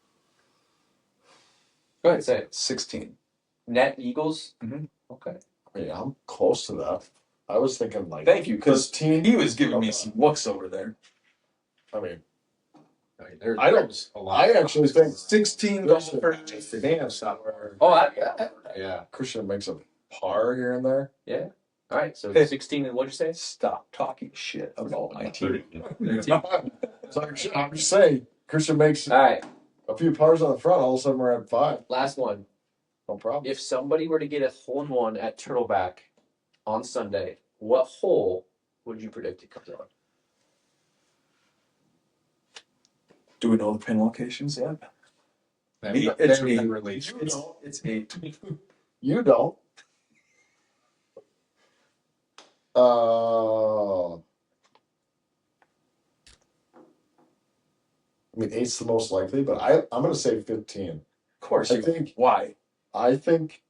Go ahead, say it. 16. Net eagles? Mhm. Okay. I mean, I'm close to that. I was thinking like Thank you, because 13. he was giving me some looks over there. I mean, There, I don't- there's a lot. I actually think 16 There's a- golfers. They have somewhere. Oh, Yeah. Christian makes a par here and there. Yeah. All right. So Hey. 16 and what'd you say? Stop talking shit about my team. So I'm just saying, Christian makes All right. a few pars on the front. All of a sudden, we're at 5. Last one. No problem. If somebody were to get a hole-in-one at Turtleback on Sunday, what hole would you predict it comes on? Do we know the pin locations yet? Maybe It's maybe eight. release. It's 8. You don't. I mean, 8's the most likely, but I'm going to say 15. Of course, I think. Why? I think.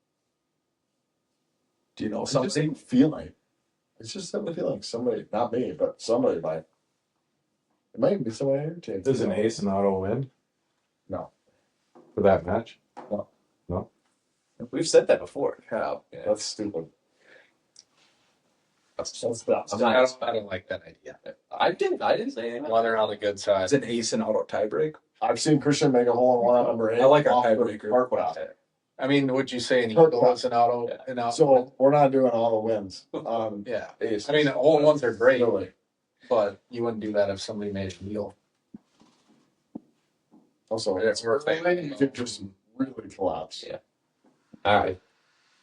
Do you know I just something? have a feeling. It's just have a feeling. Somebody, not me, but somebody might. It might be somebody on your team. Does an ace and auto win? No. For that match? We've said that before. Yeah. That's stupid. That's I don't like that idea. I didn't say anything. One on the good side. It's an ace and auto tiebreak. I've seen Christian make a hole in one on number 8. I like our off the tiebreaker. parkway. I mean, would you say an Turtle eagle is an auto? Yeah. An auto? So we're not doing all the wins. Yeah. Ace. I mean, the hole in ones are great, Really. but you wouldn't do that if somebody made a deal. Also, It's worth it. you could just really collapse. Yeah. All right.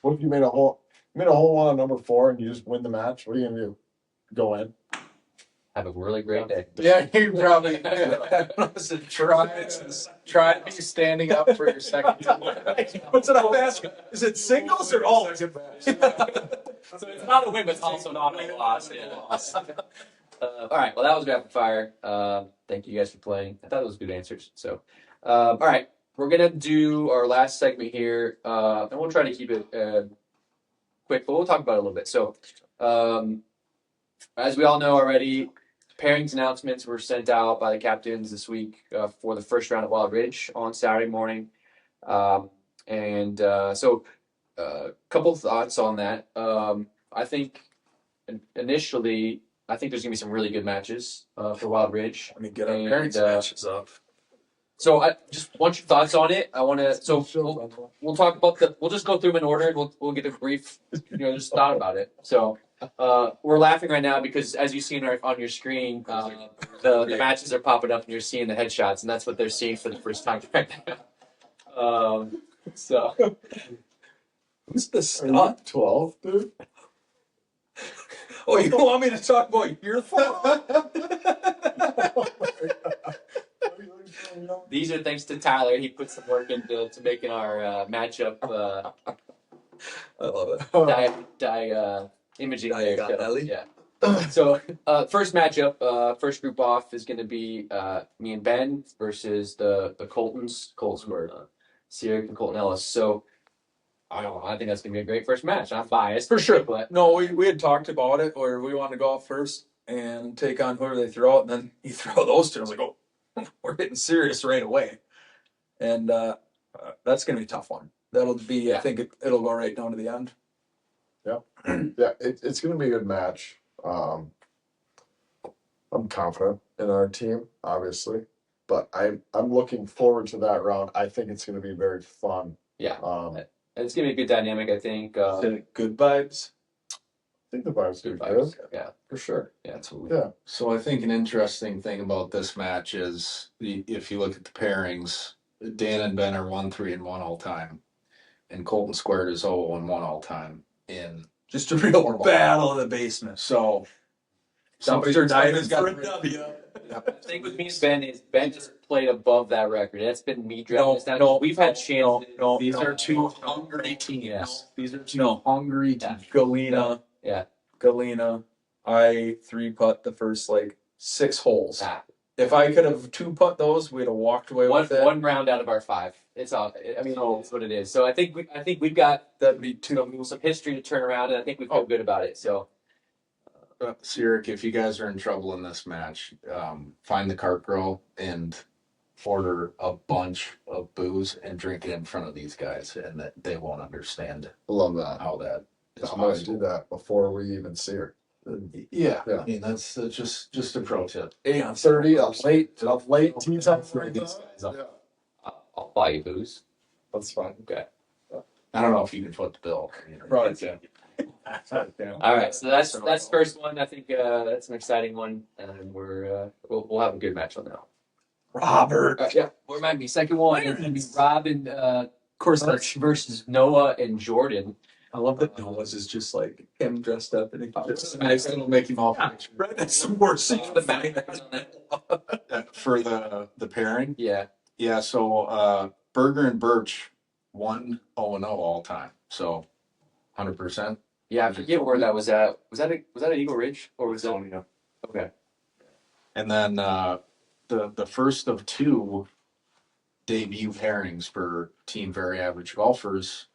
What if you made a hole? You made a hole on number 4 and you just win the match. What are you gonna do? Go in. Have a really great day. Yeah, you probably try to be standing up for your second. What's it I'm asking? Is it singles or all? So it's not a win, but it's also not a loss. Yeah. All right. Well, that was rapid fire. Thank you guys for playing. I thought it was good answers. So, all right, we're gonna do our last segment here, and we'll try to keep it quick, but we'll talk about it a little bit. So, as we all know already, pairings announcements were sent out by the captains this week for the first round at Wild Ridge on Saturday morning, and so a couple of thoughts on that. I think initially, I think there's gonna be some really good matches for Wild Ridge. Let me get our And, parents' matches up. So I just want your thoughts on it. I want to. So we'll talk about we'll just go through them in order, and we'll get a brief, just thought about it. So we're laughing right now because as you see on your screen, the matches are popping up, and you're seeing the headshots, and that's what they're seeing for the first time right now. So Who's the Are you stud? 12, dude? Oh, you want me to talk about your phone? these are thanks to Tyler. He put some work into making our matchup I love it. imaging. Diagon there. Ellie? Yeah. So first matchup, first group off is going to be me and Ben versus the Coltons. Colts were Sierra and Colton Ellis. So I don't know. I think that's going to be a great first match. I'm biased For sure. but No, we had talked about it, or we wanted to go out first and take on whoever they throw out, and then you throw those two. I was like, oh, we're getting serious right away. And that's going to be a tough one. That'll be, I think it'll go right down to the end. Yeah, it's going to be a good match. I'm confident in our team, obviously, but I'm looking forward to that round. I think it's going to be very fun. yeah, I it's going to be a good dynamic. I think. Good vibes. think the vibe's Good going to be vibes. good Yeah, for sure. yeah, absolutely. Yeah, So I think an interesting thing about this match is if you look at the pairings, Dan and Ben are 1-3-1 all time, and Colton Squared is 0-1 all time. In Just a real battle in the basement. so Dumpster diving got for a W. The thing with me and Ben is Ben just played above that record. That's been me driving this down. No, We've had chances. These are two hungry teams. Yes. These are two No. hungry Yeah. teams. Galena. I 3-putt the first 6 holes. Ah, If I could have 2-putt those, we'd have walked away with it. one round out of our 5. It's all. I mean, it's what it is. So I think we've got That'd be 2. some history to turn around, and I think we feel good about it. So Sirik, if you guys are in trouble in this match, find the cart girl and order a bunch of booze and drink it in front of these guys, and that they won't understand I love that. how that is I'm going to possible. do that before we even see her. Yeah, Yeah. I mean that's just a pro tip. 8:30, up late tea time. I'll buy you booze. That's fine. Okay. I don't know if you can foot the bill. Right. All right, so that's the first one. I think that's an exciting one, and we'll have a good match on that one. Robert. Yeah, what remind me? Second one is gonna be Rob and Of course, Birch versus Noah and Jordan. I love that Noah's is just like him dressed up in a It's nice. It'll make him all picture. right. That's some more scene The match on that. For the pairing. Yeah, Yeah, so Berger and Birch 1-0-0 all time. So 100%. yeah. I forget where that was at. Was that at Eagle Ridge or was that? Sonia. Okay. And then the first of two debut pairings for Team Very Average Golfers.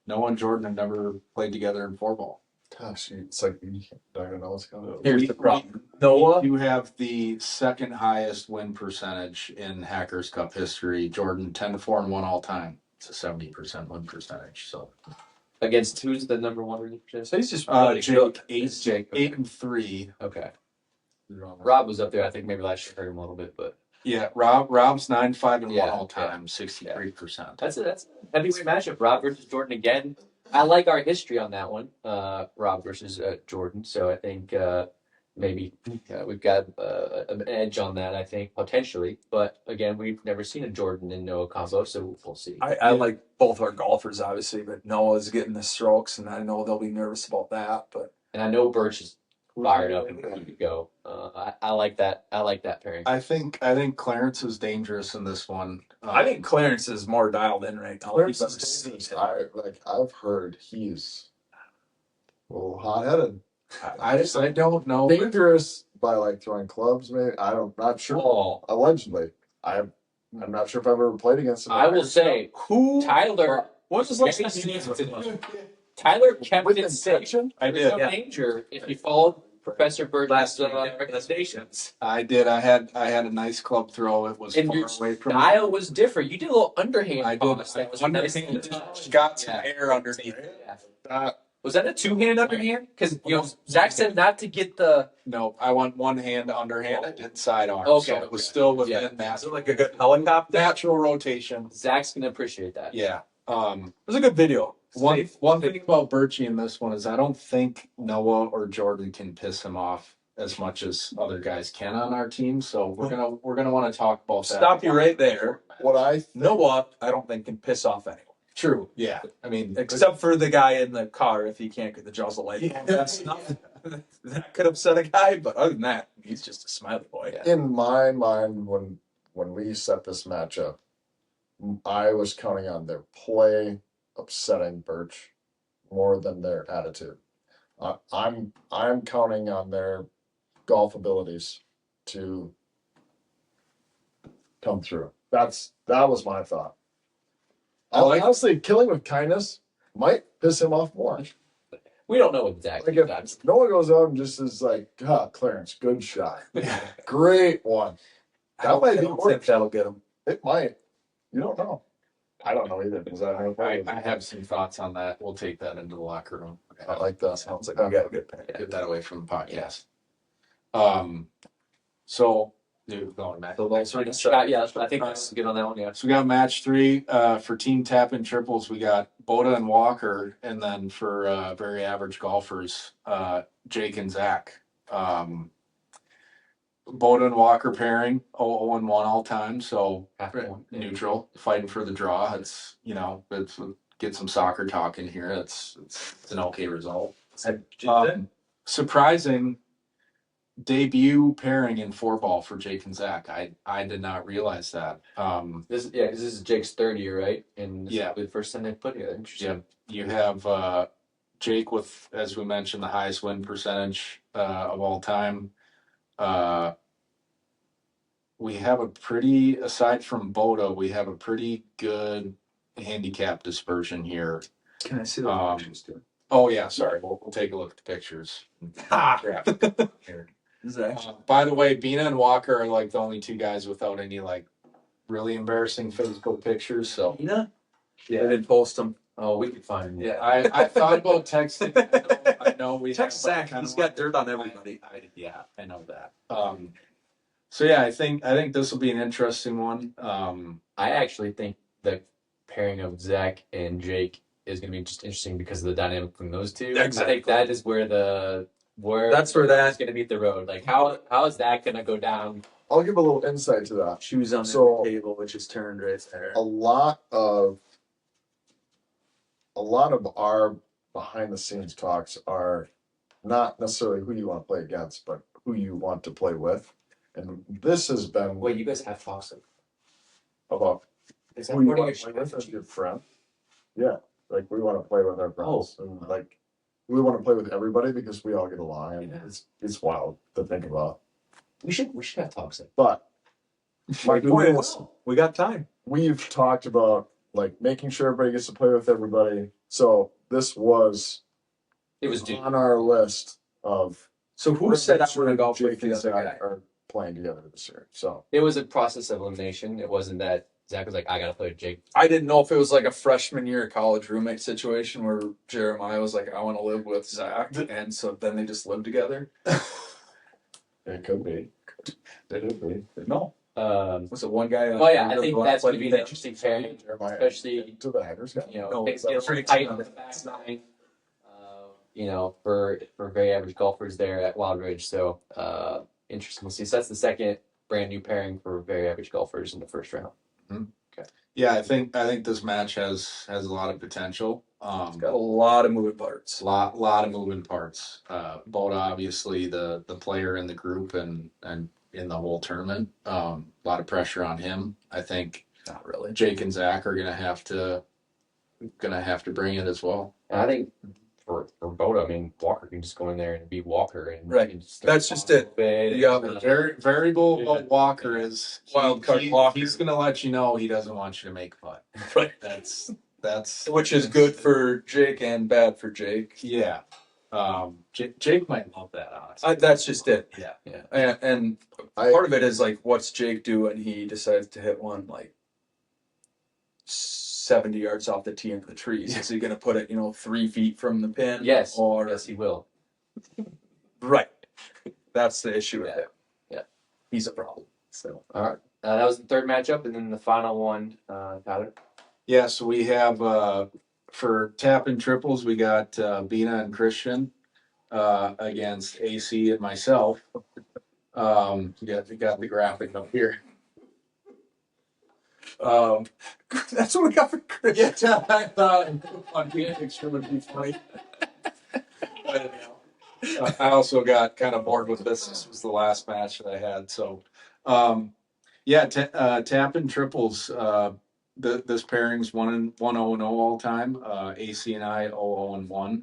Noah and Jordan have never played together in four ball. Gosh, it's like you don't know what's going on. Here's the problem. Noah. You have the second highest win percentage in Hackers Cup history. Jordan 10-4-1 all time. It's a 70% win percentage. So Against who's the number one representative? So he's just Jake It's Jake. Okay. 8-3. Okay. Rob was up there. I think maybe last year hurt him a little bit, but Yeah, Rob's 9-5-1 Yeah, all time, 63%. that's a heavyweight matchup. Rob versus Jordan again. I like our history on that one. Rob versus Jordan. So I think maybe we've got an edge on that. I think potentially, but again, we've never seen a Jordan and Noah combo, so we'll see. I like both our golfers, obviously, but Noah's getting the strokes, and I know they'll be nervous about that. But And I know Birch is fired up and ready to go. I like that. I like that pairing. I think Clarence is dangerous in this one. I think Clarence is more dialed in right now. Clarence is dangerous. I've heard he's a little hot-headed. I don't know. Dangerous by like throwing clubs, maybe. Not sure. Oh, Allegedly, I'm not sure if I've ever played against him. I will say Who? Tyler. What was the last time Jason- you used him? Tyler kept With it safe. intention? I There's did. no danger if you followed Professor Birch's Last week, recommendations. I did. I had a nice club throw. It was And far your away from me. style was different. You did a little underhand I did. toss that was nice Underhand to touch. got some Yeah. air underneath. Yeah. Was that a two-hand underhand? Because Zach said not to get the. No, I want one hand underhand. I did sidearm. Okay, So it was still within Yeah. that Is it like a good helicopter? natural rotation. Zach's gonna appreciate that. Yeah. It was a good video. One thing about Birchie in this one is I don't think Noah or Jordan can piss him off as much as other guys can on our team. So we're gonna want to talk about that. Stop you right there. What I Noah, I don't think can piss off anyone. True. Yeah. I mean, Except for the guy in the car if he can't get the jaws of light. Yeah. That's nothing. That could upset a guy, but other than that, he's just a smiley boy. in my mind when we set this matchup, I was counting on their play upsetting Birch more than their attitude. I'm counting on their golf abilities to come through. That was my thought. Honestly, killing with kindness might piss him off more. We don't know what Zach Like does. if Noah goes out and just is like, Clarence, good shot. Great one. That might be I don't worse. think that'll get him. It might. You don't know. I don't know either because I have some thoughts on that. We'll take that into the locker room. I like that. Sounds like we got a good pair. Get that away from the podcast. So going back. Yeah, I think that's good on that one. Yeah. So we got match 3 for team tap and triples. We got Boda and Walker, and then for very average golfers, Jake and Zach. Boda and Walker pairing 0-1 all time, so neutral, fighting for the draw. It's it's get some soccer talk in here. It's an okay result. Surprising debut pairing in 4-ball for Jake and Zach. I did not realize that. Because this is Jake's third year, right? And this Yeah. is the first time they put together. Interesting. You have Jake with, as we mentioned, the highest win percentage of all time. We have aside from Boda, we have a pretty good handicap dispersion here. Can I see the pictures too? Oh yeah, sorry. We'll take a look at the pictures. Here. Zach. By the way, Bina and Walker are like the only two guys without any like really embarrassing Facebook pictures. So Ina? yeah, I didn't post him. Oh, we could find him. Yeah. I thought about texting. I know we Text have, Zach. He's got dirt on everybody. I know that. So yeah, I think this will be an interesting one. I actually think the pairing of Zach and Jake is going to be just interesting because of the dynamic between those two. Exactly. I think that is where That's where that- is going to meet the road. Like how is that going to go down? I'll give a little insight to that. Shoes on So- the table, which is turned right there. A lot of our behind the scenes talks are not necessarily who you want to play against, but who you want to play with. And this has been Wait, you guys have talks about is that who you part of want your to play with as strategy? your friend. Yeah, like we want to play with our friends, Oh. and like we want to play with everybody because we all get along, and Yeah. it's wild to think about. We should have talks. But my Maybe point we is, will. We got time. we've talked about like making sure everybody gets to play with everybody. So this was It was due. on our list of So who said I want to golf with Jake the and other Zach guy? are playing together this year. So It was a process of elimination. It wasn't that Zach was like, I gotta play with Jake. I didn't know if it was like a freshman year college roommate situation where Jeremiah was like, I want to live with Zach. And so then they just lived together. it could be. It could be. No. Was it one guy? Oh yeah, I think that's going to be an interesting pairing, Jeremiah especially to the Hackers guy. you know, No, things it's get a pretty little tight tight. on the back nine. You know, for very average golfers there at Wild Ridge. So interesting to see. So that's the second brand new pairing for very average golfers in the first round. Yeah, I think this match has a lot of potential. It's got a lot of moving parts. Lot of moving parts. Both obviously the player in the group and in the whole tournament. A lot of pressure on him. I think Not really. Jake and Zach are gonna have to bring it as well. And I think for Boda, I mean, Walker can just go in there and be Walker and Right. and just That's just it. Yeah. The variable about Walker is Wild card Walker. He's gonna let you know he doesn't want you to make putt. Right. That's Which is good for Jake and bad for Jake. yeah. Jake might love that, honestly. That's just it. Yeah. And part of it is like, what's Jake do when he decides to hit one like 70 yards off the tee into the trees? Is he going to put it, 3 feet from the pin? yes, Or yes, he will. right. That's the issue with it. Yeah. He's a problem. So All right, that was the third matchup, and then the final one, Tyler. Yeah, so we have for tap and triples, we got Bina and Christian against AC and myself. We got the graphic up here. that's what we got for Chris. Yeah, I thought on the picture would be funny. But, I also got kind of bored with this. This was the last match that I had. So, tap and triples. This pairing's 1-0-0 all time. AC and I 0-0-1.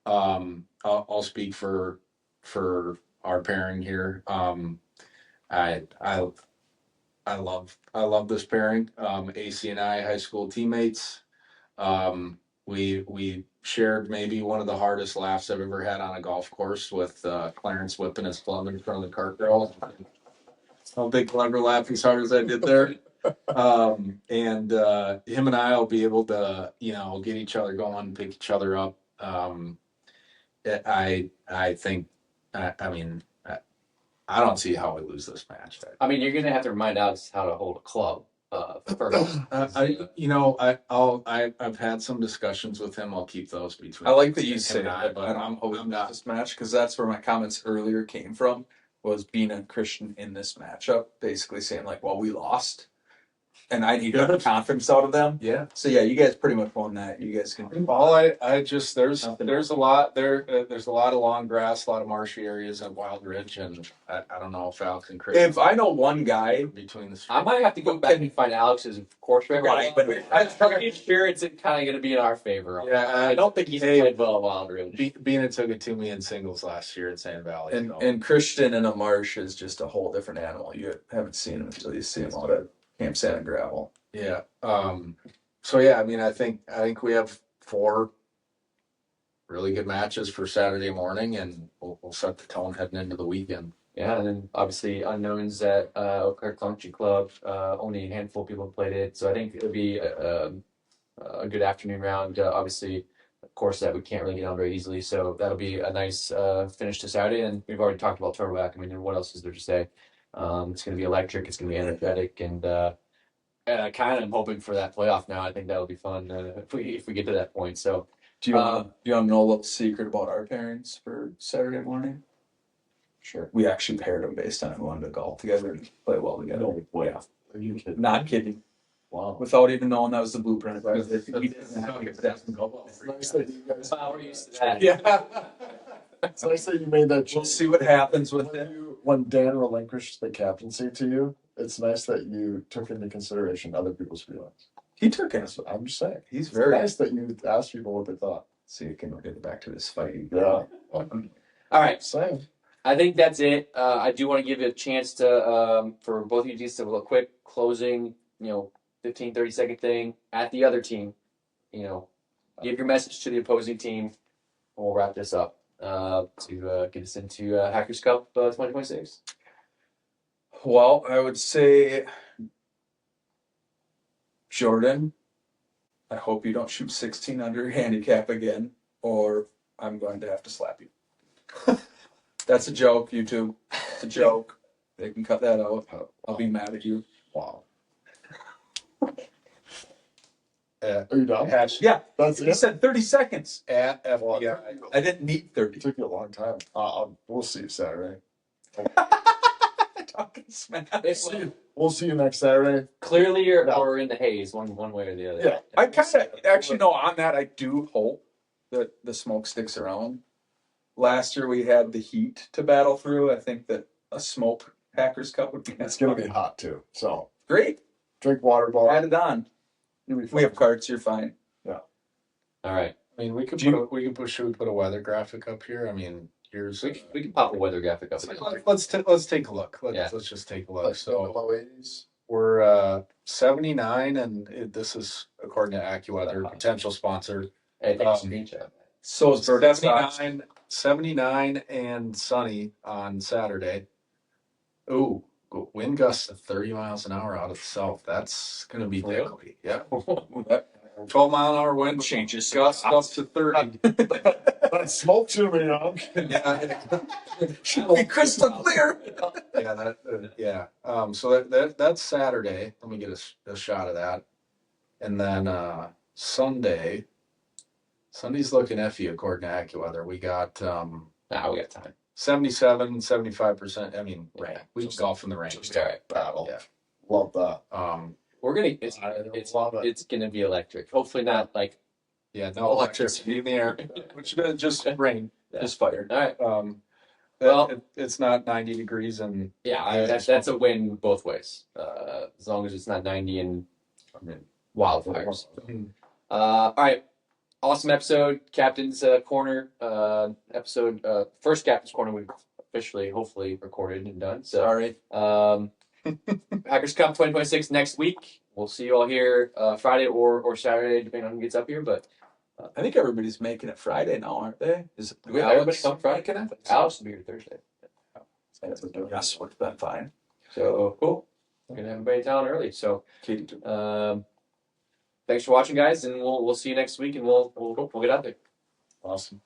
I'll speak for our pairing here. I love this pairing. AC and I, high school teammates. We shared maybe one of the hardest laughs I've ever had on a golf course with Clarence whipping his club in front of the cart girl. I don't think I'll ever laugh as hard as I did there. And him and I will be able to, get each other going, pick each other up. I think, I don't see how we lose this match. I mean, you're gonna have to remind Alex how to hold a club first. I've had some discussions with him. I'll keep those between. I like that you him say and I, that, but and I'm hoping I'm not. this match, because that's where my comments earlier came from, was Bina and Christian in this matchup, basically saying like, well, we lost, and I need confidence out of them. Yeah. So yeah, you guys pretty much won that. You guys can. All I just there's a lot there. There's a lot of long grass, a lot of marshy areas at Wild Ridge, and I don't know if Alex and Chris. If I know one guy, between the streets. I might have to go back and find Alex's course record. Right, but- I'm pretty sure it's kind of going to be in our favor. Yeah, I don't think he's played well at Wild Ridge. Bina took it to me in singles last year at Sand Valley. and so. and Christian in a marsh is just a whole different animal. You haven't seen him until you see him out at Camp Sand and Gravel. Yeah. So yeah, I think we have 4 really good matches for Saturday morning, and we'll set the tone heading into the weekend. Yeah, and then obviously unknowns at Eau Claire Country Club. Only a handful of people have played it, so I think it'll be a good afternoon round. Obviously, of course, that we can't really get on very easily, so that'll be a nice finish to Saturday. And we've already talked about Turtleback. I mean, what else is there to say? It's going to be electric. It's going to be energetic, and kind of am hoping for that playoff now. I think that'll be fun if we get to that point. So, Do you want to know a little secret about our pairings for Saturday morning? Sure. We actually paired them based on who wanted to golf together and play well together. No way. Are you kidding? Not kidding. Wow. Without even knowing that was the bluept. That's- We didn't have to get that from golf. It's nice that you guys. wow, we're used to that. Yeah. It's nice that you made that. We'll see what happens with it. When Dan relinquished the captaincy to you, it's nice that you took into consideration other people's feelings. He took it. So I'm just saying. He's It's very nice that you asked people what they thought. So you can get back to this fighting. Yeah. All right. Same. I think that's it. I do want to give you a chance to, for both of you to do a quick closing, 15, 30-second thing at the other team. Give your message to the opposing team, and we'll wrap this up to get us into Hackers Cup 2026. Well, I would say, Jordan, I hope you don't shoot 16 under your handicap again, or I'm going to have to slap you. That's a joke, YouTube. It's a joke. They can cut that out. I'll be mad at you. Wow. Are you done? Yeah, That's he it. said 30 seconds. At Well, FBI. I didn't need 30. It took you a long time. We'll see you Saturday. Talking smack. We'll see you next Saturday. Clearly, or in the haze, one way or the other. Yeah. I kind of actually know on that. I do hope that the smoke sticks around. Last year we had the heat to battle through. I think that a smoke Hackers Cup would be. It's gonna be hot too. So great. drink water bottle. Add it on. You'll be We fine. have cards. You're fine. All right. I mean, should we put a weather graphic up here? I mean, here's. We can pop a weather graphic up. Let's take a look. Let's just take a look. Like So low 80s. we're 79, and this is according to AccuWeather, potential sponsor. Hey, thanks, screenshot. So is Bird 79 and sunny on Saturday. Ooh, wind gusts of 30 miles an hour out of the south. That's going to be deadly. Yeah. 12-mile-an-hour wind changes. gusts up to 30. That's smoke to me, young. Should be crystal clear. So that's Saturday. Let me get a shot of that. And then Sunday's looking iffy according to AccuWeather. We got we got time. 77, 75%. I mean, Right. We can golf in the rain. All right. Battle. Yeah. Love that. We're gonna. Love it. It's gonna be electric. Hopefully not like. No electricity in the air. Which just rain. Just fire. All right. Well, it's not 90 degrees and Yeah, that's a win both ways. As long as it's not 90 and wildfires. All right. Awesome episode, Captain's Corner episode. First Captain's Corner we've officially, hopefully, recorded and done. So, Sorry. Hackers Cup 2026 next week. We'll see you all here Friday or Saturday, depending on who gets up here. But I think everybody's making it Friday now, aren't they? Is it? do we have everybody come Friday? Alex will be here Thursday. Yes, would have been fine. So cool. We're gonna have everybody in town early. So Katie too. thanks for watching, guys, and we'll see you next week, and we'll get out there. Awesome.